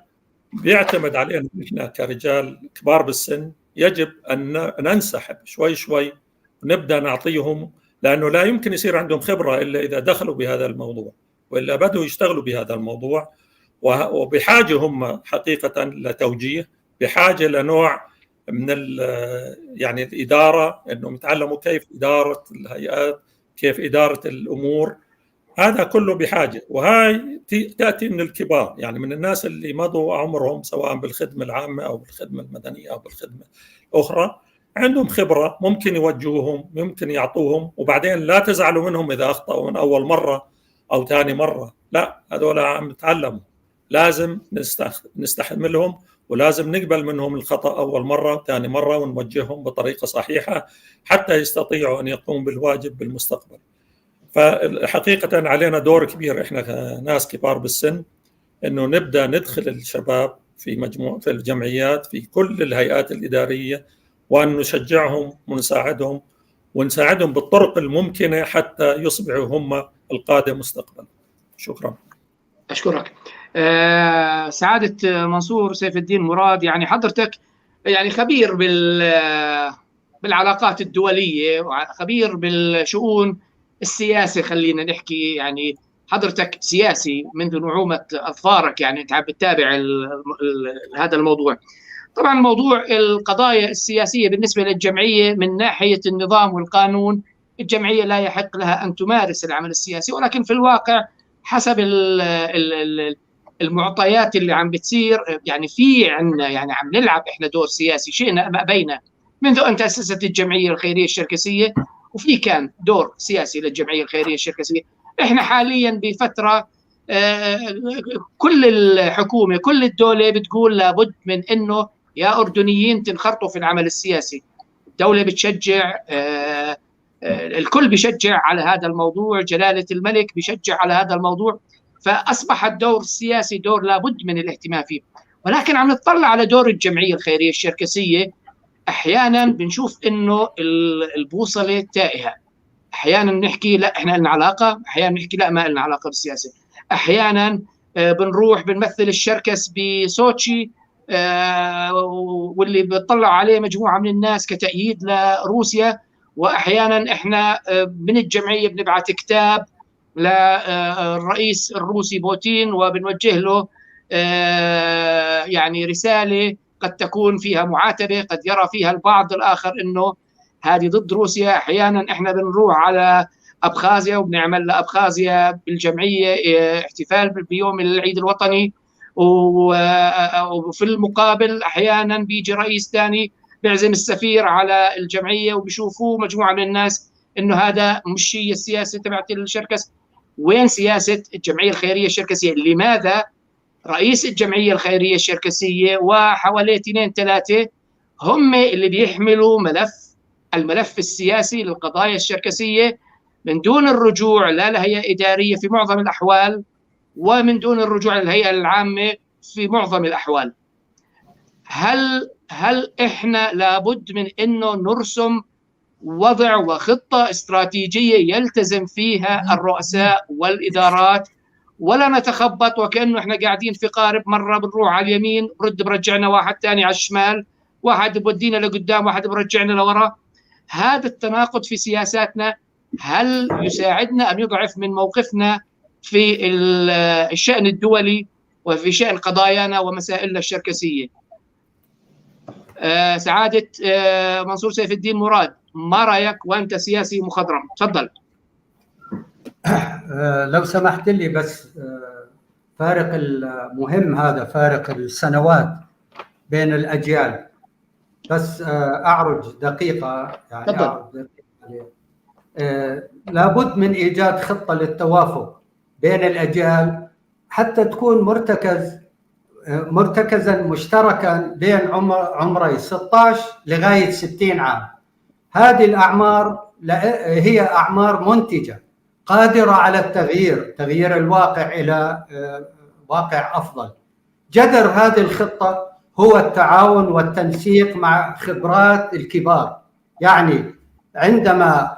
بيعتمد علينا إحنا كرجال كبار بالسن، يجب أن ننسحب شوي شوي ونبدأ نعطيهم، لأنه لا يمكن يصير عندهم خبرة إلا إذا دخلوا بهذا الموضوع، وإلا بدوا يشتغلوا بهذا الموضوع. وبحاجة هم حقيقة لتوجيه، بحاجة لنوع من يعني الإدارة، إنهم يتعلموا كيف إدارة الهيئات، كيف إدارة الأمور. هذا كله بحاجة، وهاي تأتي من الكبار، يعني من الناس اللي مضوا عمرهم سواء بالخدمة العامة أو بالخدمة المدنية أو بالخدمة الأخرى، عندهم خبرة ممكن يوجهوهم، ممكن يعطوهم. وبعدين لا تزعلوا منهم إذا أخطأوا من أول مرة أو ثاني مرة، لا، هذول عم يتعلموا، لازم نستحملهم، ولازم نقبل منهم الخطأ أول مرة ثاني مرة، ونوجههم بطريقة صحيحة حتى يستطيعوا أن يقوموا بالواجب بالمستقبل. فحقيقة علينا دور كبير إحنا كناس كبار بالسن، إنه نبدأ ندخل الشباب في الجمعيات في كل الهيئات الإدارية، وأن نشجعهم ونساعدهم بالطرق الممكنة حتى يصبحوا هم القادة مستقبلا. شكرا. أشكرك. سعادة منصور سيف الدين مراد، يعني حضرتك يعني خبير بالعلاقات الدولية وخبير بالشؤون السياسة، خلينا نحكي، يعني حضرتك سياسي منذ نعومة أظفارك، يعني أنت بتتابع هذا الموضوع. طبعا موضوع القضايا السياسية بالنسبة للجمعية من ناحية النظام والقانون، الجمعية لا يحق لها أن تمارس العمل السياسي، ولكن في الواقع حسب المعطيات اللي عم بتصير، يعني في عنا يعني عم نلعب إحنا دور سياسي، شئنا أم أبينا، منذ أن تأسست الجمعية الخيرية الشركسية، وفي كان دور سياسي للجمعية الخيرية الشركسية. إحنا حاليا بفترة كل الحكومة كل الدولة بتقول لابد من إنه يا أردنيين تنخرطوا في العمل السياسي. الدولة بتشجع، الكل بيشجع على هذا الموضوع، جلالة الملك بيشجع على هذا الموضوع، فأصبح الدور السياسي دور لابد من الاهتمام فيه. ولكن عم نطلع على دور الجمعية الخيرية الشركسية، أحيانا بنشوف إنه البوصلة تائهة. أحيانا نحكي لا إحنا لنا علاقة، أحيانا نحكي لا ما لنا علاقة بالسياسة. أحيانا بنروح بنمثل الشركس بسوتشي واللي بتطلع عليه مجموعة من الناس كتأييد لروسيا، وأحيانا إحنا من الجمعية بنبعث كتاب للرئيس الروسي بوتين وبنوجه له يعني رسالة قد تكون فيها معاتبة، قد يرى فيها البعض الآخر إنه هذه ضد روسيا. أحيانا إحنا بنروح على أبخازيا وبنعمل لأبخازيا بالجمعية احتفال بيوم العيد الوطني، وفي المقابل أحيانا بيجي رئيس ثاني بيعزم السفير على الجمعية وبيشوفوه مجموعة من الناس إنه هذا مش هي السياسة تبعت الشركس. وين سياسة الجمعية الخيرية الشركسية؟ لماذا رئيس الجمعية الخيرية الشركسية وحوالي 2-3 هم اللي بيحملوا الملف السياسي للقضايا الشركسية من دون الرجوع لا لهيئة إدارية في معظم الأحوال، ومن دون الرجوع للهيئة العامة في معظم الأحوال؟ هل إحنا لابد من إنه نرسم وضع وخطة استراتيجية يلتزم فيها الرؤساء والإدارات، ولا نتخبط وكأنه إحنا قاعدين في قارب، مرة بنروح على اليمين برجعنا واحد تاني على الشمال، واحد بودينا لقدام واحد برجعنا لورا؟ هذا التناقض في سياساتنا هل يساعدنا أم يضعف من موقفنا في الشأن الدولي وفي شأن قضايانا ومسائلنا الشركسية؟ سعادة منصور سيف الدين مراد، ما رأيك وأنت سياسي مخضرم؟ تفضل. لو سمحت لي بس، فارق المهم هذا فارق السنوات بين الأجيال، بس أعرج دقيقة يعني أعرج دقيقة. لابد من إيجاد خطة للتوافق بين الأجيال حتى تكون مرتكزا مشتركا بين عمري 16 لغاية 60 عام. هذه الأعمار هي أعمار منتجة قادرة على تغيير الواقع إلى واقع أفضل. جذر هذه الخطة هو التعاون والتنسيق مع خبرات الكبار. يعني عندما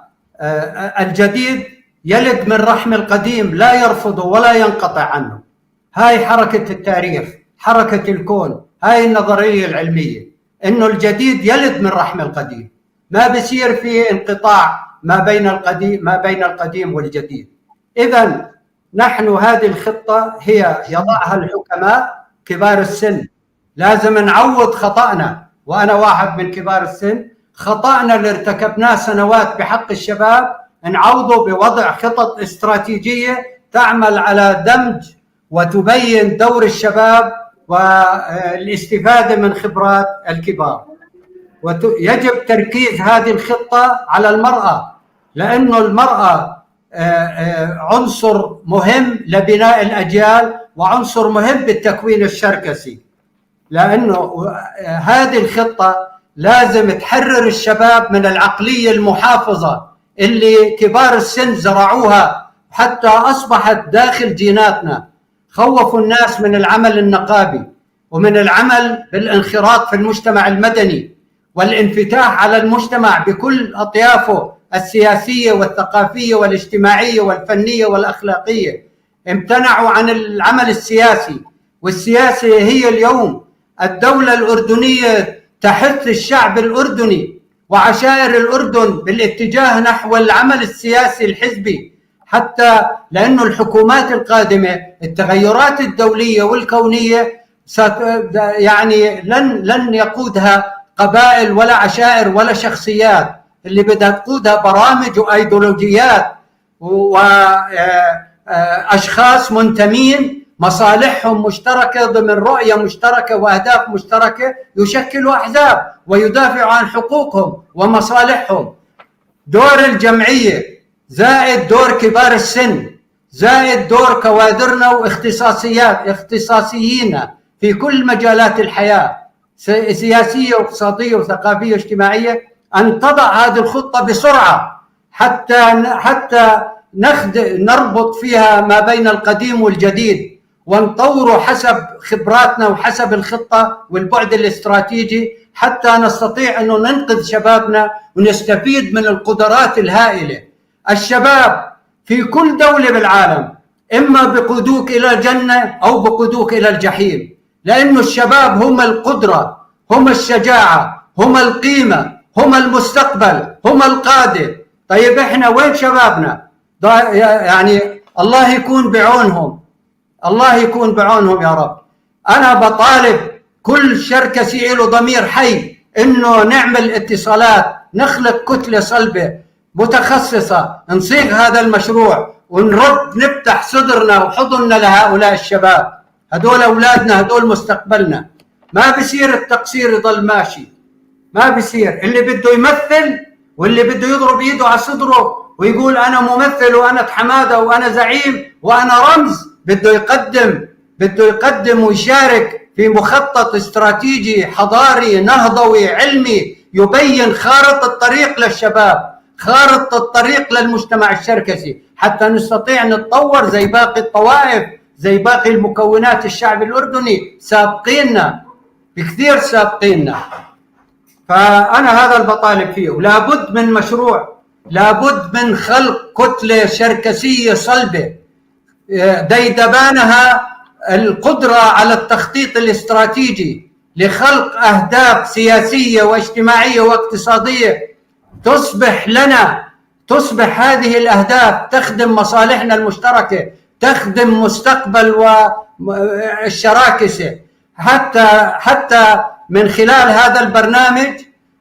الجديد يلد من رحم القديم لا يرفضه ولا ينقطع عنه. هاي حركة التاريخ، حركة الكون، هاي النظرية العلمية، إنه الجديد يلد من رحم القديم، ما بيصير فيه انقطاع ما بين القديم والجديد. إذن نحن هذه الخطة هي يضعها الحكماء كبار السن. لازم نعوض خطأنا، وأنا واحد من كبار السن. خطأنا اللي ارتكبناه سنوات بحق الشباب نعوضه بوضع خطط استراتيجية تعمل على دمج وتبين دور الشباب والاستفادة من خبرات الكبار. ويجب تركيز هذه الخطة على المرأة، لأنه المرأة عنصر مهم لبناء الأجيال وعنصر مهم بالتكوين الشركسي. لأنه هذه الخطة لازم تحرر الشباب من العقلية المحافظة اللي كبار السن زرعوها حتى أصبحت داخل جيناتنا. خوفوا الناس من العمل النقابي ومن العمل بالانخراط في المجتمع المدني والانفتاح على المجتمع بكل أطيافه السياسية والثقافية والاجتماعية والفنية والأخلاقية. امتنعوا عن العمل السياسي، والسياسة هي اليوم الدولة الأردنية تحث الشعب الأردني وعشائر الأردن بالاتجاه نحو العمل السياسي الحزبي، حتى لأن الحكومات القادمة التغيرات الدولية والكونية يعني لن يقودها قبائل ولا عشائر ولا شخصيات، اللي بدها تقودها برامج وأيديولوجيات وأشخاص منتمين مصالحهم مشتركة ضمن رؤية مشتركة وأهداف مشتركة، يشكلوا أحزاب ويدافعوا عن حقوقهم ومصالحهم. دور الجمعية زائد دور كبار السن زائد دور كوادرنا واختصاصيين في كل مجالات الحياة سياسية واقتصادية وثقافية واجتماعية، أن تضع هذه الخطة بسرعة حتى نربط فيها ما بين القديم والجديد، ونطوره حسب خبراتنا وحسب الخطة والبعد الاستراتيجي، حتى نستطيع أن ننقذ شبابنا ونستفيد من القدرات الهائلة. الشباب في كل دولة بالعالم إما بقودوك إلى الجنة أو بقودوك إلى الجحيم، لأن الشباب هم القدرة، هم الشجاعة، هم القيمة، هم المستقبل، هم القادة. طيب إحنا وين شبابنا؟ يعني الله يكون بعونهم، الله يكون بعونهم يا رب. أنا بطالب كل شركسي له ضمير حي إنه نعمل اتصالات، نخلق كتلة صلبة متخصصة، نصيغ هذا المشروع نفتح صدرنا وحضننا لهؤلاء الشباب. هدول أولادنا، هدول مستقبلنا. ما بصير التقصير يضل ماشي، ما بصير. اللي بده يمثل واللي بده يضرب ايده على صدره ويقول أنا ممثل وأنا حمادة وأنا زعيم وأنا رمز، بده يقدم ويشارك في مخطط استراتيجي حضاري نهضوي علمي يبين خارطة الطريق للشباب، خارطة الطريق للمجتمع الشركسي، حتى نستطيع نتطور زي باقي الطوائف، زي باقي المكونات الشعب الأردني. سابقيننا بكثير، سابقيننا. فأنا هذا البطالب فيه. لابد من مشروع، لابد من خلق كتلة شركسية صلبة ديدبانها القدرة على التخطيط الاستراتيجي لخلق أهداف سياسية واجتماعية واقتصادية تصبح هذه الأهداف تخدم مصالحنا المشتركة، تخدم مستقبل والشراكسة. حتى من خلال هذا البرنامج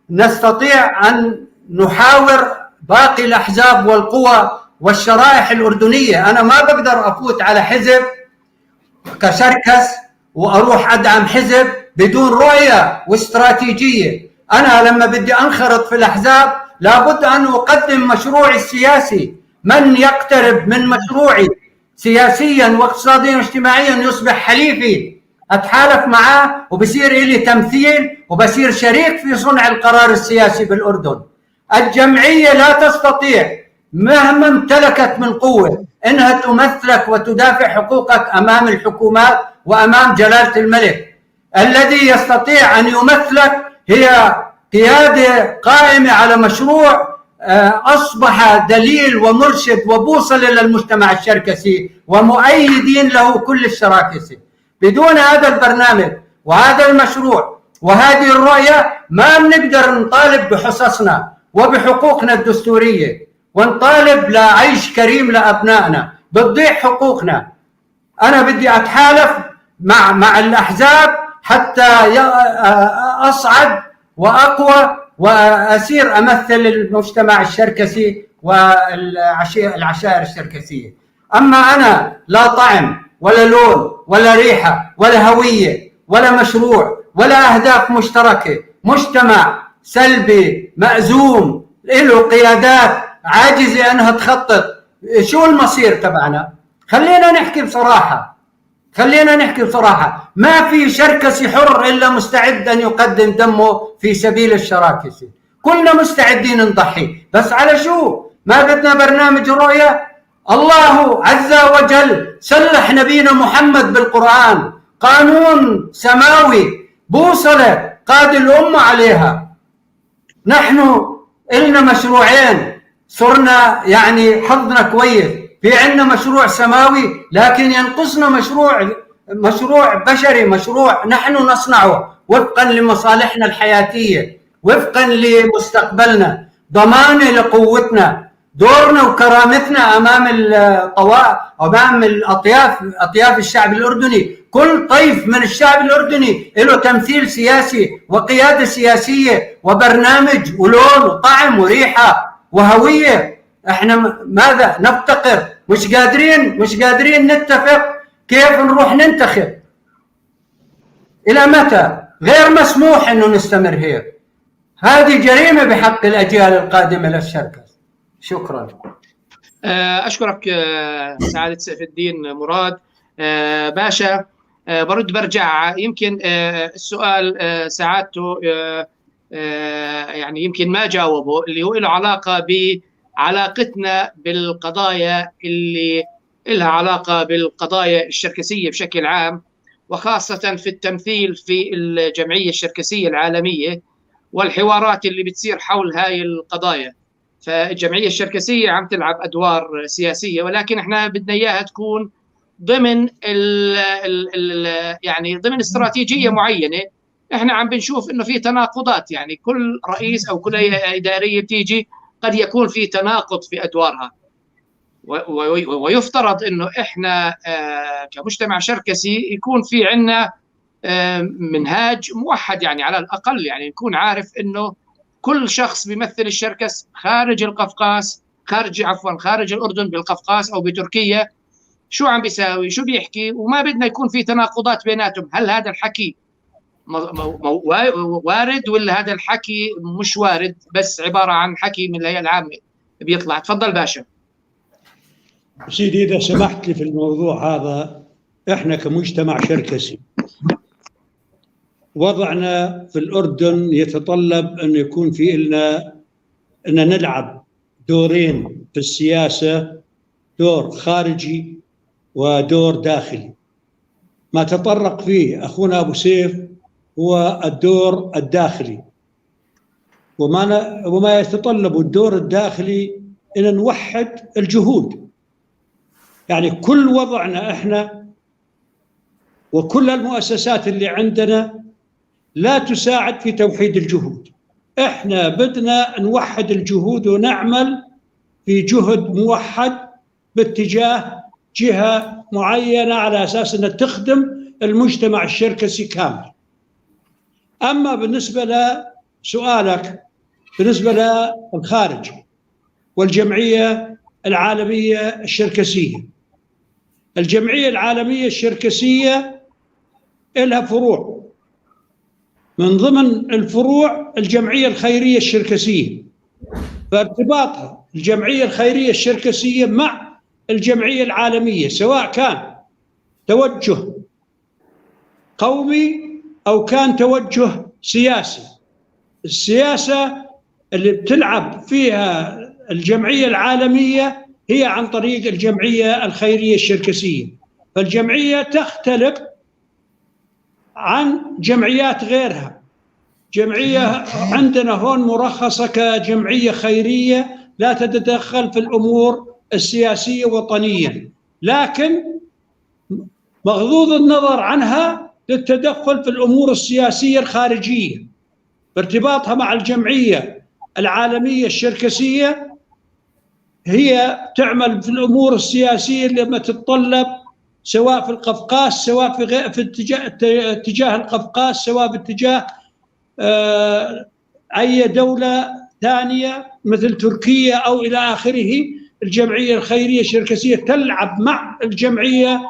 نستطيع أن نحاور باقي الأحزاب والقوى والشرائح الأردنية. أنا ما بقدر أفوت على حزب كشركس وأروح أدعم حزب بدون رؤية واستراتيجية. أنا لما بدي أنخرط في الأحزاب لابد أن أقدم مشروعي السياسي. من يقترب من مشروعي سياسيا واقتصاديا واجتماعيا يصبح حليفي، أتحالف معه وبصير إلي تمثيل وبصير شريك في صنع القرار السياسي بالأردن. الجمعية لا تستطيع مهما امتلكت من قوة إنها تمثلك وتدافع حقوقك أمام الحكومات وأمام جلالة الملك. الذي يستطيع أن يمثلك هي قيادة قائمة على مشروع أصبح دليل ومرشد وبوصلة للمجتمع الشركسي ومؤيدين له كل الشراكسة. بدون هذا البرنامج وهذا المشروع وهذه الرؤية ما بنقدر نطالب بحصصنا وبحقوقنا الدستورية ونطالب لعيش كريم لأبنائنا. بتضيع حقوقنا. أنا بدي أتحالف مع الأحزاب حتى أصعد وأقوى وأسير أمثل المجتمع الشركسي والعشائر الشركسية. أما أنا لا طعم ولا لون ولا ريحة ولا هوية ولا مشروع ولا أهداف مشتركة، مجتمع سلبي مأزوم له قيادات عاجزة أنها تخطط. شو المصير تبعنا؟ خلينا نحكي بصراحة. ما في شركسي حر إلا مستعد أن يقدم دمه في سبيل الشراكسي. كلنا مستعدين نضحي، بس على شو؟ ما بدنا برنامج الرؤية؟ الله عز وجل سلح نبينا محمد بالقرآن قانون سماوي، بوصلة قاد الأمة عليها. نحن إلنا مشروعين صرنا يعني حظنا كويس، في عندنا مشروع سماوي لكن ينقصنا مشروع بشري، مشروع نحن نصنعه وفقا لمصالحنا الحياتية، وفقا لمستقبلنا، ضمانة لقوتنا، دورنا وكرامتنا أمام أطياف الشعب الأردني. كل طيف من الشعب الأردني له تمثيل سياسي وقيادة سياسية وبرنامج ولون وطعم وريحة وهوية. احنا ماذا نفتقر؟ مش قادرين نتفق كيف نروح ننتخب. إلى متى؟ غير مسموح أنه نستمر هيك. هذه جريمة بحق الأجيال القادمة للشركة. شكرا. أشكرك سعادة سيف الدين مراد. باشا، برجع يمكن السؤال سعادته يعني يمكن ما جاوبه، اللي هو له علاقة بعلاقتنا بالقضايا اللي لها علاقة بالقضايا الشركسية بشكل عام، وخاصة في التمثيل في الجمعية الشركسية العالمية والحوارات اللي بتصير حول هاي القضايا. فالجمعية الشركسية عم تلعب أدوار سياسية، ولكن احنا بدنا إياها تكون ضمن يعني ضمن استراتيجية معينة. احنا عم بنشوف انه في تناقضات، يعني كل رئيس او كل إدارية بتيجي قد يكون في تناقض في أدوارها، ويفترض انه احنا كمجتمع شركسي يكون في عندنا منهاج موحد، يعني على الأقل يعني نكون عارف انه كل شخص بيمثل الشركس خارج القفقاس، خارج الأردن، بالقفقاس أو بتركيا، شو عم بيساوي، شو بيحكي، وما بدنا يكون في تناقضات بيناتهم. هل هذا الحكي وارد ولا هذا الحكي مش وارد، بس عبارة عن حكي من الهيئة العامة بيطلع؟ تفضل باشا. سيدي إذا سمحت لي في الموضوع هذا، إحنا كمجتمع شركسي وضعنا في الأردن يتطلب أن يكون في لنا أن نلعب دورين في السياسة، دور خارجي ودور داخلي. ما تطرق فيه أخونا أبو سيف هو الدور الداخلي، وما يتطلب الدور الداخلي أن نوحد الجهود. يعني كل وضعنا إحنا وكل المؤسسات اللي عندنا لا تساعد في توحيد الجهود. إحنا بدنا نوحد الجهود ونعمل في جهد موحد باتجاه جهة معينة على أساس أنها تخدم المجتمع الشركسي كامل. أما بالنسبة لسؤالك بالنسبة للخارج والجمعية العالمية الشركسية، الجمعية العالمية الشركسية لها فروع، من ضمن الفروع الجمعية الخيرية الشركسية. فارتباطها الجمعية الخيرية الشركسية مع الجمعية العالمية سواء كان توجه قومي أو كان توجه سياسي، السياسة اللي بتلعب فيها الجمعية العالمية هي عن طريق الجمعية الخيرية الشركسية. فالجمعية تختلف عن جمعيات غيرها. جمعية عندنا هون مرخصة كجمعية خيرية لا تتدخل في الأمور السياسية وطنيا، لكن مغضوض النظر عنها للتدخل في الأمور السياسية الخارجية. بارتباطها مع الجمعية العالمية الشركسية هي تعمل في الأمور السياسية اللي ما تتطلب، سواء في القفقاس، سواء في اتجاه القفقاس، سواء باتجاه أي دولة ثانية مثل تركيا أو إلى آخره. الجمعية الخيرية الشركسية تلعب مع الجمعية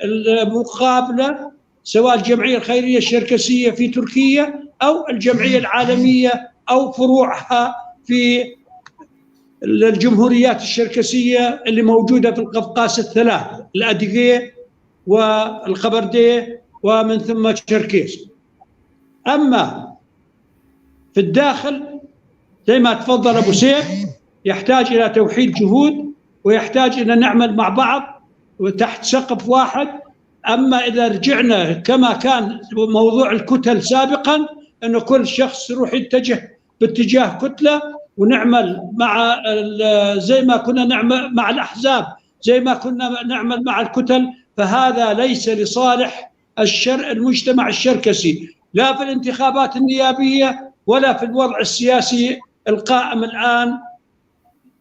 المقابلة، سواء الجمعية الخيرية الشركسية في تركيا أو الجمعية العالمية أو فروعها في الجمهوريات الشركسية اللي موجودة في القفقاس الثلاث، الأديغية والقبرديه ومن ثم تشركيز. أما في الداخل زي ما تفضل أبو سيف يحتاج إلى توحيد جهود، ويحتاج إلى نعمل مع بعض وتحت سقف واحد. أما إذا رجعنا كما كان موضوع الكتل سابقا، أنه كل شخص يروح يتجه باتجاه كتلة، ونعمل مع زي ما كنا نعمل مع الأحزاب، زي ما كنا نعمل مع الكتل، فهذا ليس لصالح المجتمع الشركسي، لا في الانتخابات النيابية ولا في الوضع السياسي القائم الآن،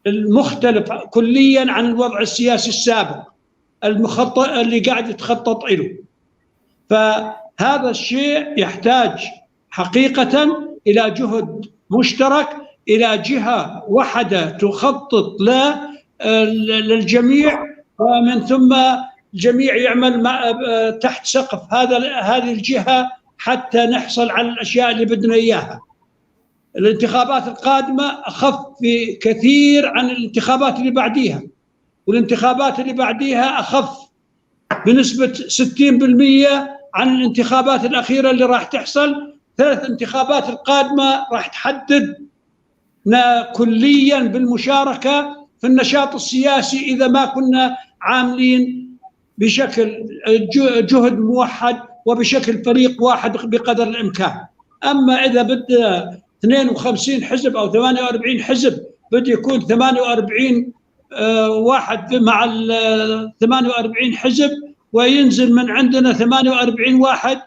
المختلف كليا عن الوضع السياسي السابق اللي قاعد يتخطط له. فهذا الشيء يحتاج حقيقة إلى جهد مشترك، إلى جهة واحدة تخطط للجميع، ومن ثم الجميع يعمل تحت سقف هذه الجهة حتى نحصل على الأشياء اللي بدنا إياها. الانتخابات القادمة أخف كثير عن الانتخابات اللي بعديها، والانتخابات اللي بعديها أخف بنسبة 60% عن الانتخابات الأخيرة اللي راح تحصل. 3 انتخابات القادمة راح تحددنا كليا بالمشاركة في النشاط السياسي إذا ما كنا عاملين بشكل جهد موحد وبشكل فريق واحد بقدر الإمكان. أما إذا بدنا 52 حزب أو 48 حزب بده يكون 48 واحد مع ال 48 حزب وينزل من عندنا 48 واحد،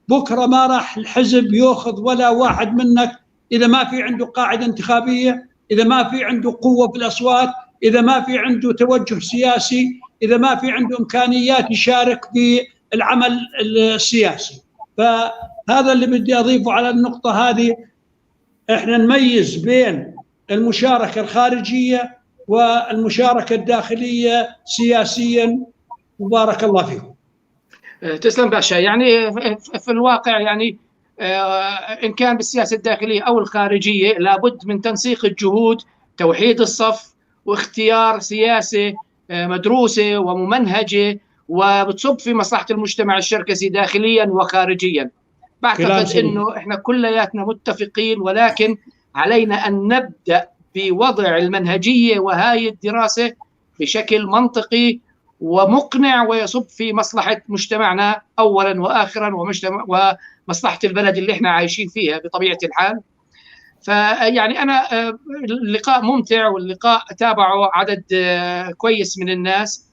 بكرة ما راح الحزب يأخذ ولا واحد منك إذا ما في عنده قاعدة انتخابية، إذا ما في عنده قوة في الأصوات، إذا ما في عنده توجه سياسي، إذا ما في عنده إمكانيات يشارك في العمل السياسي. فهذا اللي بدي أضيفه على النقطة هذه. إحنا نميز بين المشاركة الخارجية والمشاركة الداخلية سياسيا. وبارك الله فيكم. تسلم باشا. يعني في الواقع يعني إن كان بالسياسة الداخلية أو الخارجية لابد من تنسيق الجهود، توحيد الصف، واختيار سياسة مدروسة وممنهجة وبتصب في مصلحة المجتمع الشركسي داخليا وخارجيا. بعتقد إنه إحنا كلياتنا متفقين، ولكن علينا أن نبدأ بوضع المنهجية وهاي الدراسة بشكل منطقي ومقنع ويصب في مصلحة مجتمعنا أولا وآخرا ومصلحة البلد اللي احنا عايشين فيها بطبيعة الحال. فيعني أنا اللقاء ممتع، واللقاء تابعه عدد كويس من الناس،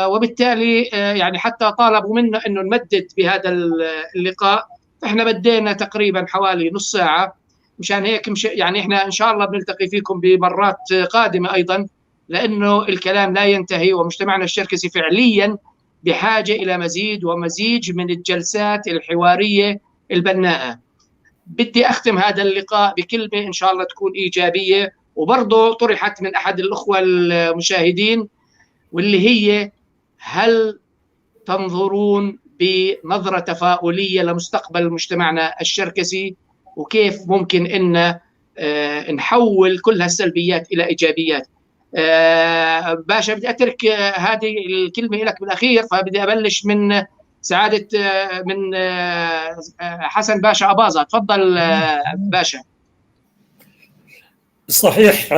وبالتالي يعني حتى طالبوا منا أنه نمدد بهذا اللقاء، فإحنا بدينا تقريبا حوالي نص ساعة. مشان هيك يعني إحنا إن شاء الله بنلتقي فيكم بمرات قادمة أيضا، لأنه الكلام لا ينتهي، ومجتمعنا الشركسي فعليا بحاجة إلى مزيد ومزيج من الجلسات الحوارية البناءة. بدي أختم هذا اللقاء بكلمة إن شاء الله تكون إيجابية، وبرضه طرحت من أحد الأخوة المشاهدين، واللي هي: هل تنظرون بنظرة تفاؤلية لمستقبل مجتمعنا الشركسي، وكيف ممكن إن نحول كل هالسلبيات إلى إيجابيات؟ باشا بدي أترك هذه الكلمة لك بالأخير، فبدي أبلش من سعادة من حسن باشا أباظة. تفضل باشا. صحيح،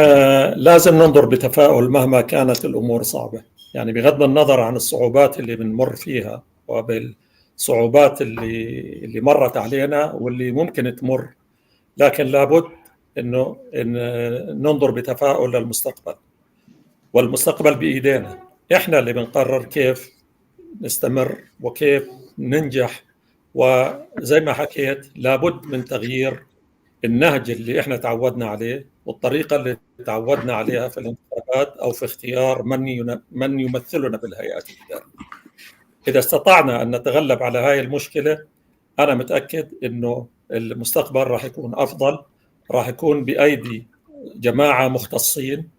لازم ننظر بتفاؤل مهما كانت الأمور صعبة، يعني بغض النظر عن الصعوبات اللي بنمر فيها وبالصعوبات اللي مرت علينا واللي ممكن تمر، لكن لابد إن ننظر بتفاؤل للمستقبل، والمستقبل بإيدينا. إحنا اللي بنقرر كيف نستمر وكيف ننجح. وزي ما حكيت لابد من تغيير النهج اللي إحنا تعودنا عليه والطريقة اللي تعودنا عليها في الانتخابات أو في اختيار من يمثلنا بالهيئات الإدارية. إذا استطعنا أن نتغلب على هاي المشكلة، أنا متأكد إنه المستقبل راح يكون أفضل، راح يكون بأيدي جماعة مختصين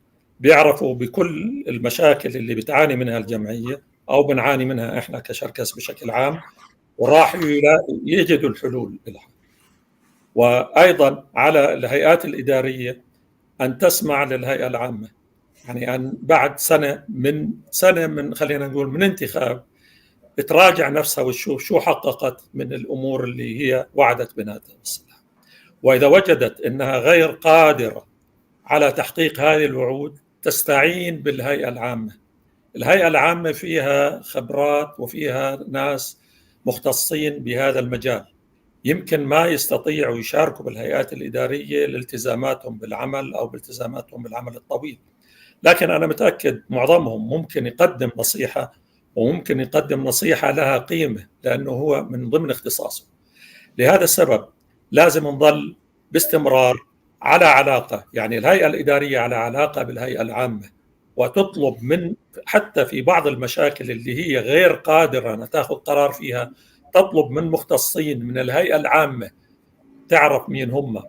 بيعرفوا بكل المشاكل اللي بتعاني منها الجمعية أو بنعاني منها إحنا كشركس بشكل عام، وراح يجدوا الحلول لها. وأيضا على الهيئات الإدارية أن تسمع للهيئة العامة، يعني أن بعد سنة من خلينا نقول من انتخاب تراجع نفسها وتشوف شو حققت من الأمور اللي هي وعدت بناتها بالسلام. وإذا وجدت أنها غير قادرة على تحقيق هذه الوعود تستعين بالهيئة العامة. الهيئة العامة فيها خبرات وفيها ناس مختصين بهذا المجال، يمكن ما يستطيعوا يشاركوا بالهيئات الإدارية لالتزاماتهم بالعمل أو بالتزاماتهم بالعمل الطويل، لكن أنا متأكد معظمهم ممكن يقدم نصيحة، وممكن يقدم نصيحة لها قيمة لأنه هو من ضمن اختصاصه. لهذا السبب لازم نظل باستمرار على علاقة، يعني الهيئة الإدارية على علاقة بالهيئة العامة، وتطلب من حتى في بعض المشاكل اللي هي غير قادرة أن تأخذ قرار فيها، تطلب من مختصين من الهيئة العامة تعرف مين هم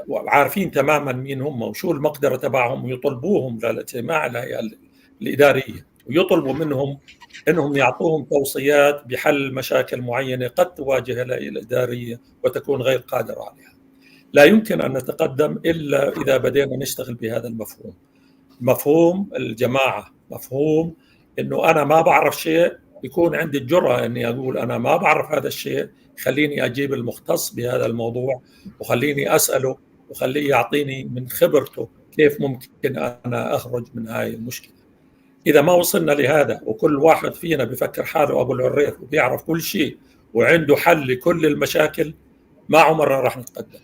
وعارفين تماما مين هم وشو المقدرة تبعهم، ويطلبوهم للاجتماع الهيئة الإدارية ويطلبوا منهم أنهم يعطوهم توصيات بحل مشاكل معينة قد تواجه الهيئة الإدارية وتكون غير قادرة عليها. لا يمكن أن نتقدم إلا إذا بدينا نشتغل بهذا المفهوم، مفهوم الجماعة مفهوم انه انا ما بعرف شيء، يكون عندي الجرأة اني اقول انا ما بعرف هذا الشيء، خليني اجيب المختص بهذا الموضوع وخليني اساله وخليه يعطيني من خبرته كيف ممكن انا اخرج من هاي المشكله. اذا ما وصلنا لهذا وكل واحد فينا بفكر حاله ابو العريف وبيعرف كل شيء وعنده حل لكل المشاكل، ما عمرنا راح نتقدم.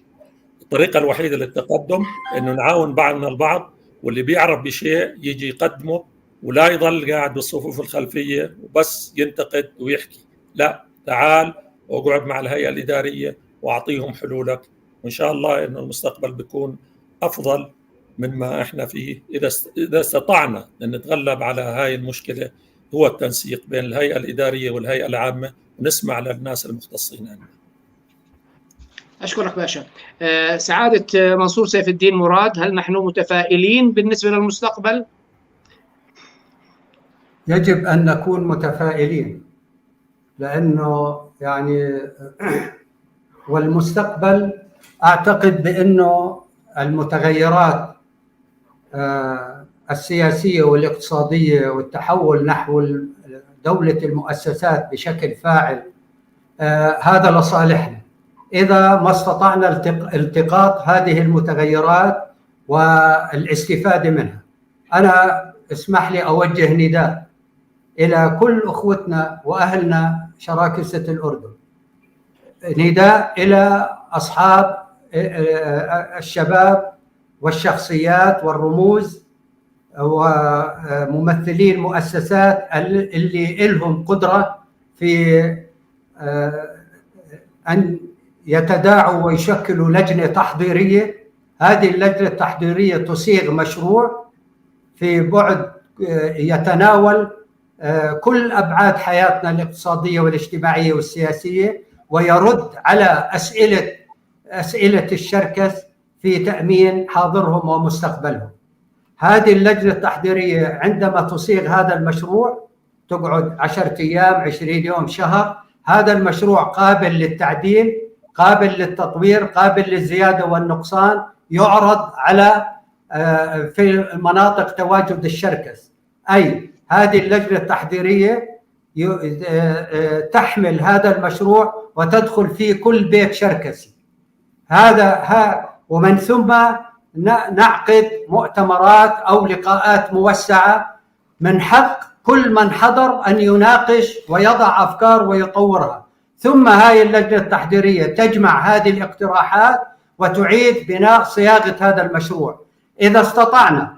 الطريقه الوحيده للتقدم انه نعاون بعضنا البعض، واللي بيعرف بشيء يجي يقدمه ولا يضل قاعد بالصفوف الخلفيه وبس ينتقد ويحكي. لا، تعال واقعد مع الهيئه الاداريه واعطيهم حلولك، وان شاء الله انه المستقبل بيكون افضل مما احنا فيه اذا استطعنا ان نتغلب على هاي المشكله. هو التنسيق بين الهيئه الاداريه والهيئه العامه، ونسمع للناس المختصين عنها. أشكرك باشا. سعادة منصور سيف الدين مراد، هل نحن متفائلين بالنسبة للمستقبل؟ يجب أن نكون متفائلين، لأنه يعني والمستقبل أعتقد بأنه المتغيرات السياسية والاقتصادية والتحول نحو دولة المؤسسات بشكل فاعل هذا لصالحنا إذا ما استطعنا التقاط هذه المتغيرات والاستفادة منها. أنا اسمح لي أوجه نداء إلى كل أخوتنا وأهلنا شراكسة الأردن، نداء إلى أصحاب الشباب والشخصيات والرموز وممثلين مؤسسات اللي لهم قدرة في أن يتداعوا ويشكلوا لجنة تحضيرية. هذه اللجنة التحضيرية تصيغ مشروع في بعد يتناول كل أبعاد حياتنا الاقتصادية والاجتماعية والسياسية، ويرد على أسئلة الشركس في تأمين حاضرهم ومستقبلهم. هذه اللجنة التحضيرية عندما تصيغ هذا المشروع تقعد 10 أيام 20 يوم شهر. هذا المشروع قابل للتعديل، قابل للتطوير، قابل للزيادة والنقصان، يعرض على في مناطق تواجد الشركس. أي هذه اللجنة التحضيرية تحمل هذا المشروع وتدخل في كل بيت شركسي. ومن ثم نعقد مؤتمرات أو لقاءات موسعة، من حق كل من حضر أن يناقش ويضع أفكار ويطورها. ثم هذه اللجنة التحضيرية تجمع هذه الاقتراحات وتعيد بناء صياغة هذا المشروع. إذا استطعنا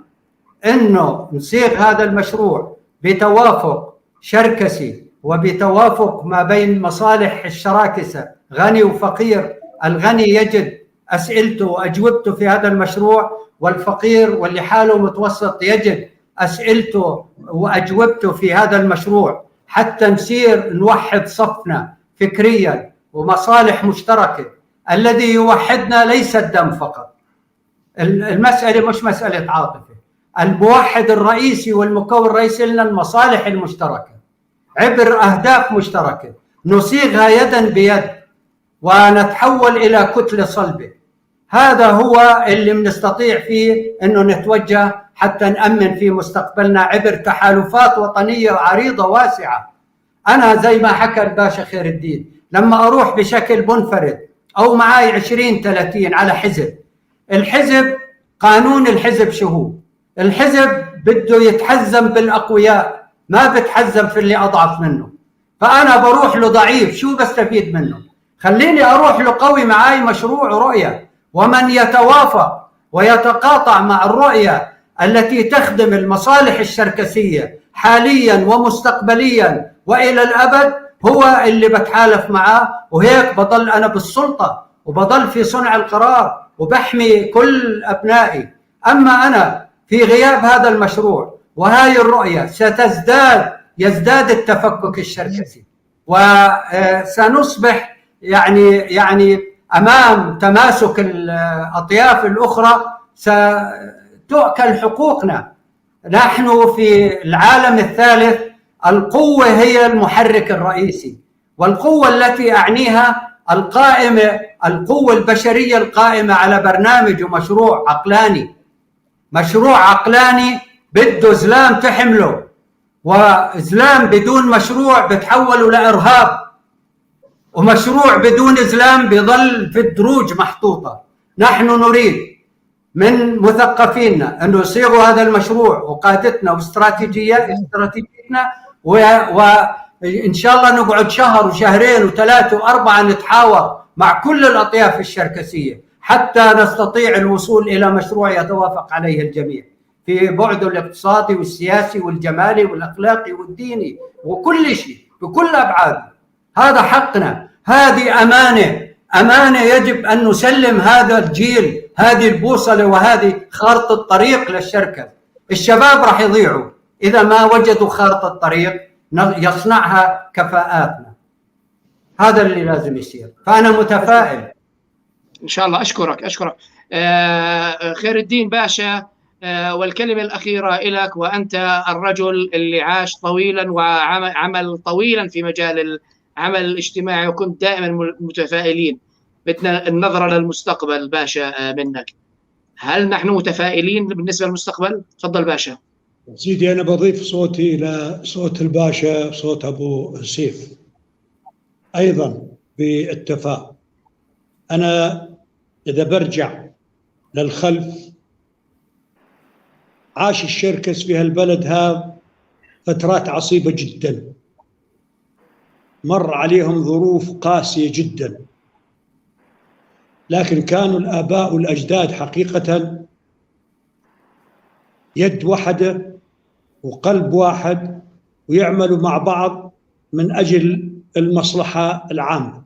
أنه نصيغ هذا المشروع بتوافق شركسي وبتوافق ما بين مصالح الشراكسة، غني وفقير، الغني يجد أسئلته وأجوبته في هذا المشروع، والفقير واللي حاله متوسط يجد أسئلته وأجوبته في هذا المشروع، حتى نصير نوحد صفنا فكريا ومصالح مشتركة. الذي يوحدنا ليس الدم فقط، المسألة مش مسألة عاطفة. الموحد الرئيسي والمكون الرئيسي لنا المصالح المشتركة عبر أهداف مشتركة نصيغها يدا بيد ونتحول إلى كتلة صلبة. هذا هو اللي بنستطيع فيه أنه نتوجه حتى نأمن في مستقبلنا عبر تحالفات وطنية عريضة واسعة. أنا زي ما حكى الباشا خير الدين، لما أروح بشكل منفرد أو معاي 20-30 على حزب، الحزب قانون الحزب شهو، الحزب بده يتحزم بالأقوياء، ما بتحزم في اللي أضعف منه. فأنا بروح له ضعيف، شو بستفيد منه؟ خليني أروح له قوي معاي مشروع ورؤية. ومن يتوافق ويتقاطع مع الرؤية التي تخدم المصالح الشركسية حاليا ومستقبليا وإلى الأبد هو اللي بتحالف معاه، وهيك بضل أنا بالسلطة وبضل في صنع القرار وبحمي كل أبنائي. أما أنا في غياب هذا المشروع وهاي الرؤية يزداد التفكك الشركسي، وسنصبح يعني أمام تماسك الأطياف الأخرى ستؤكل حقوقنا. نحن في العالم الثالث القوة هي المحرك الرئيسي، والقوة التي أعنيها القوة البشرية القائمة على برنامج ومشروع عقلاني، مشروع عقلاني بده زلام تحمله، وزلام بدون مشروع بتحولوا لإرهاب، ومشروع بدون زلام بيظل في الدروج محطوطة. نحن نريد من مثقفينا أن يصيغوا هذا المشروع وقادتنا واستراتيجيتنا، وإن شاء الله نقعد شهر وشهرين وثلاثة وأربعة نتحاور مع كل الأطياف الشركسية حتى نستطيع الوصول إلى مشروع يتوافق عليه الجميع في بعده الاقتصادي والسياسي والجمالي والأخلاقي والديني وكل شيء بكل أبعاده. هذا حقنا، هذه أمانة يجب أن نسلم هذا الجيل هذه البوصلة وهذه خارطة الطريق للشركة. الشباب راح يضيعوا إذا ما وجدوا خارطة الطريق يصنعها كفاءاتنا. هذا اللي لازم يصير، فأنا متفائل إن شاء الله. أشكرك خير الدين باشا، والكلمة الأخيرة لك، وأنت الرجل اللي عاش طويلا وعمل طويلا في مجال العمل الاجتماعي وكنت دائما متفائلين. بدنا النظرة للمستقبل باشا منك، هل نحن متفائلين بالنسبة للمستقبل؟ تفضل باشا. سيدي أنا بضيف صوتي إلى صوت الباشا، صوت أبو سيف أيضا بالتفاؤل. أنا إذا برجع للخلف، عاش الشركس في هالبلد هذا فترات عصيبة جدا، مر عليهم ظروف قاسية جدا، لكن كانوا الآباء والأجداد حقيقة يد واحدة وقلب واحد، ويعملوا مع بعض من أجل المصلحة العامة،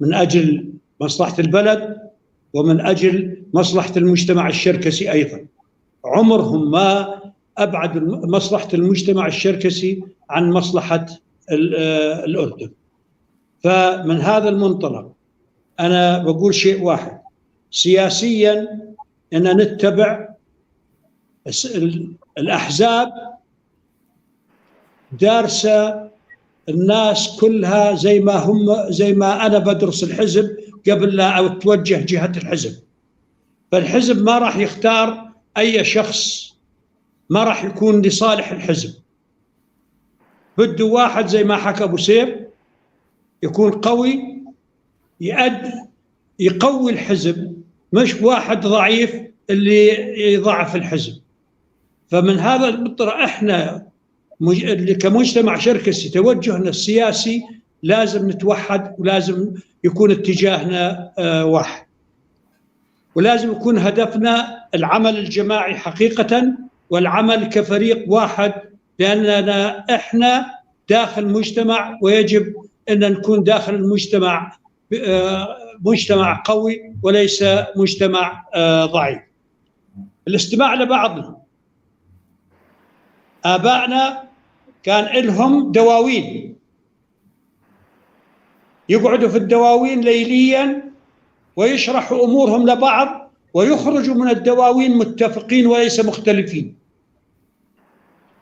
من أجل مصلحة البلد ومن أجل مصلحة المجتمع الشركسي أيضا. عمرهم ما أبعدوا مصلحة المجتمع الشركسي عن مصلحة الأردن. فمن هذا المنطلق أنا بقول شيء واحد: سياسيا أن نتبع الأحزاب دارسة الناس كلها زي ما أنا بدرس الحزب قبل لا أتوجه جهة الحزب. فالحزب ما راح يختار أي شخص، ما راح يكون لصالح الحزب، بده واحد زي ما حكى أبو سيف يكون قوي، يقوي الحزب، مش واحد ضعيف اللي يضعف الحزب. فمن هذا المطلع احنا اللي كمجتمع شركسي توجهنا السياسي لازم نتوحد، ولازم يكون اتجاهنا واحد، ولازم يكون هدفنا العمل الجماعي حقيقة والعمل كفريق واحد، لأننا احنا داخل مجتمع ويجب أن نكون داخل المجتمع مجتمع قوي وليس مجتمع ضعيف. الاستماع لبعضنا، آبائنا كان لهم دواوين، يقعدوا في الدواوين ليليا ويشرحوا أمورهم لبعض ويخرجوا من الدواوين متفقين وليس مختلفين.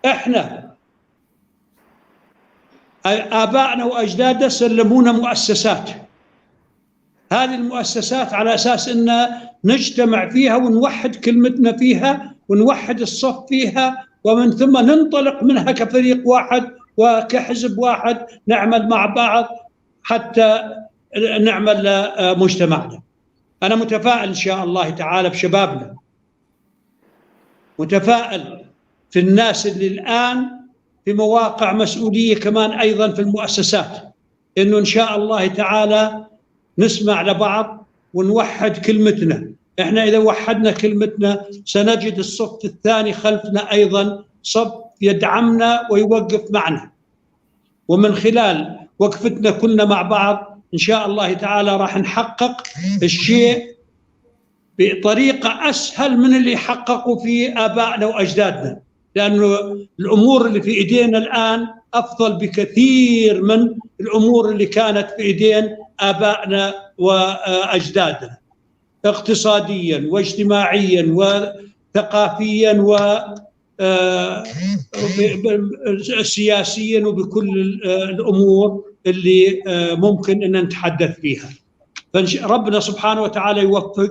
احنا آبائنا وأجدادنا سلمونا مؤسسات، هذه المؤسسات على أساس أن نجتمع فيها ونوحد كلمتنا فيها ونوحد الصف فيها، ومن ثم ننطلق منها كفريق واحد وكحزب واحد نعمل مع بعض حتى نعمل مجتمعنا. أنا متفائل إن شاء الله تعالى بشبابنا، متفائل في الناس اللي الآن في مواقع مسؤولية كمان أيضا في المؤسسات، إنه إن شاء الله تعالى نسمع لبعض ونوحد كلمتنا. إحنا إذا وحدنا كلمتنا سنجد الصف الثاني خلفنا أيضا صف يدعمنا ويوقف معنا، ومن خلال وقفتنا كلنا مع بعض إن شاء الله تعالى راح نحقق الشيء بطريقة أسهل من اللي حققوا فيه آبائنا وأجدادنا، لأنه الأمور اللي في إيدينا الآن أفضل بكثير من الأمور اللي كانت في إيدين آبائنا وأجدادنا، اقتصاديا واجتماعيا وثقافيا وسياسيا وبكل الأمور اللي ممكن أن نتحدث فيها. فربنا سبحانه وتعالى يوفق.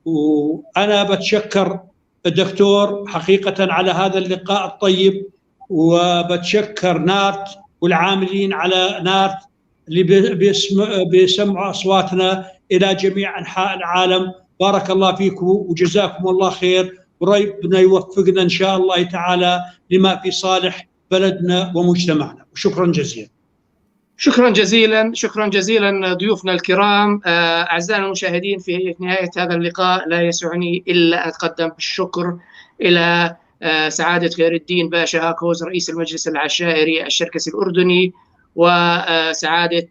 وأنا بتشكر الدكتور حقيقة على هذا اللقاء الطيب، وبتشكر نارت والعاملين على نارت اللي بيسمعوا أصواتنا إلى جميع أنحاء العالم. بارك الله فيكم وجزاكم الله خير، وربنا يوفقنا إن شاء الله تعالى لما في صالح بلدنا ومجتمعنا. وشكرا جزيلا. شكرا جزيلا، شكرا جزيلا ضيوفنا الكرام. أعزائنا المشاهدين، في نهاية هذا اللقاء لا يسعني إلا أن أتقدم بالشكر إلى سعادة خير الدين باشا هاكوز رئيس المجلس العشائري الشركسي الأردني، وسعادة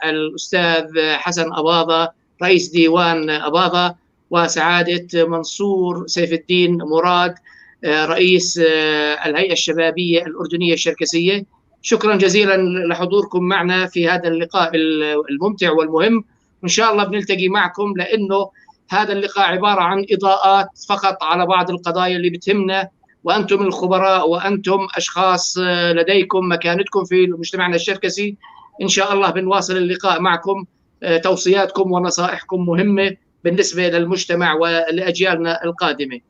الأستاذ حسن أباظة رئيس ديوان أباظة، وسعادة منصور سيف الدين مراد رئيس الهيئة الشبابية الأردنية الشركسية. شكرا جزيلا لحضوركم معنا في هذا اللقاء الممتع والمهم، وإن شاء الله بنلتقي معكم، لأنه هذا اللقاء عبارة عن إضاءات فقط على بعض القضايا اللي بتهمنا، وأنتم الخبراء وأنتم أشخاص لديكم مكانتكم في مجتمعنا الشركسي. إن شاء الله بنواصل اللقاء معكم. توصياتكم ونصائحكم مهمة بالنسبة للمجتمع ولأجيالنا القادمة.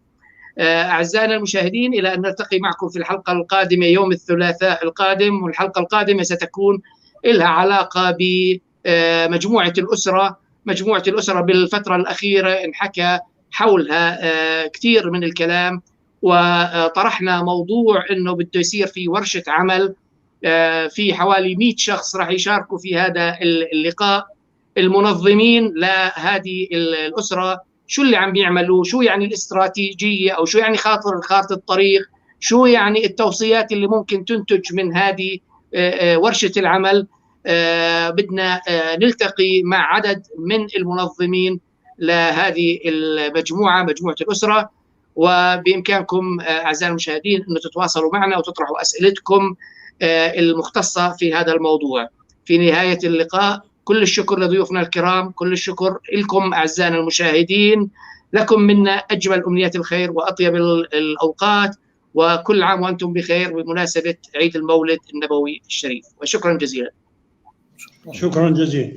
أعزائنا المشاهدين، إلى أن نلتقي معكم في الحلقة القادمة يوم الثلاثاء القادم، والحلقة القادمة ستكون لها علاقة بمجموعة الأسرة. مجموعة الأسرة بالفترة الأخيرة انحكى حولها كثير من الكلام، وطرحنا موضوع أنه بده يصير في ورشة عمل في حوالي 100 شخص راح يشاركوا في هذا اللقاء. المنظمين لهذه الأسرة شو اللي عم بيعملوا، شو يعني الاستراتيجية، أو شو يعني خارطة الطريق، شو يعني التوصيات اللي ممكن تنتج من هذه ورشة العمل. بدنا نلتقي مع عدد من المنظمين لهذه المجموعة، مجموعة الأسرة، وبإمكانكم أعزائي المشاهدين أن تتواصلوا معنا وتطرحوا أسئلتكم المختصة في هذا الموضوع. في نهاية اللقاء كل الشكر لضيوفنا الكرام، كل الشكر لكم أعزائنا المشاهدين، لكم منا أجمل أمنيات الخير وأطيب الأوقات، وكل عام وأنتم بخير بمناسبة عيد المولد النبوي الشريف، وشكرا جزيلا. شكرا جزيلا.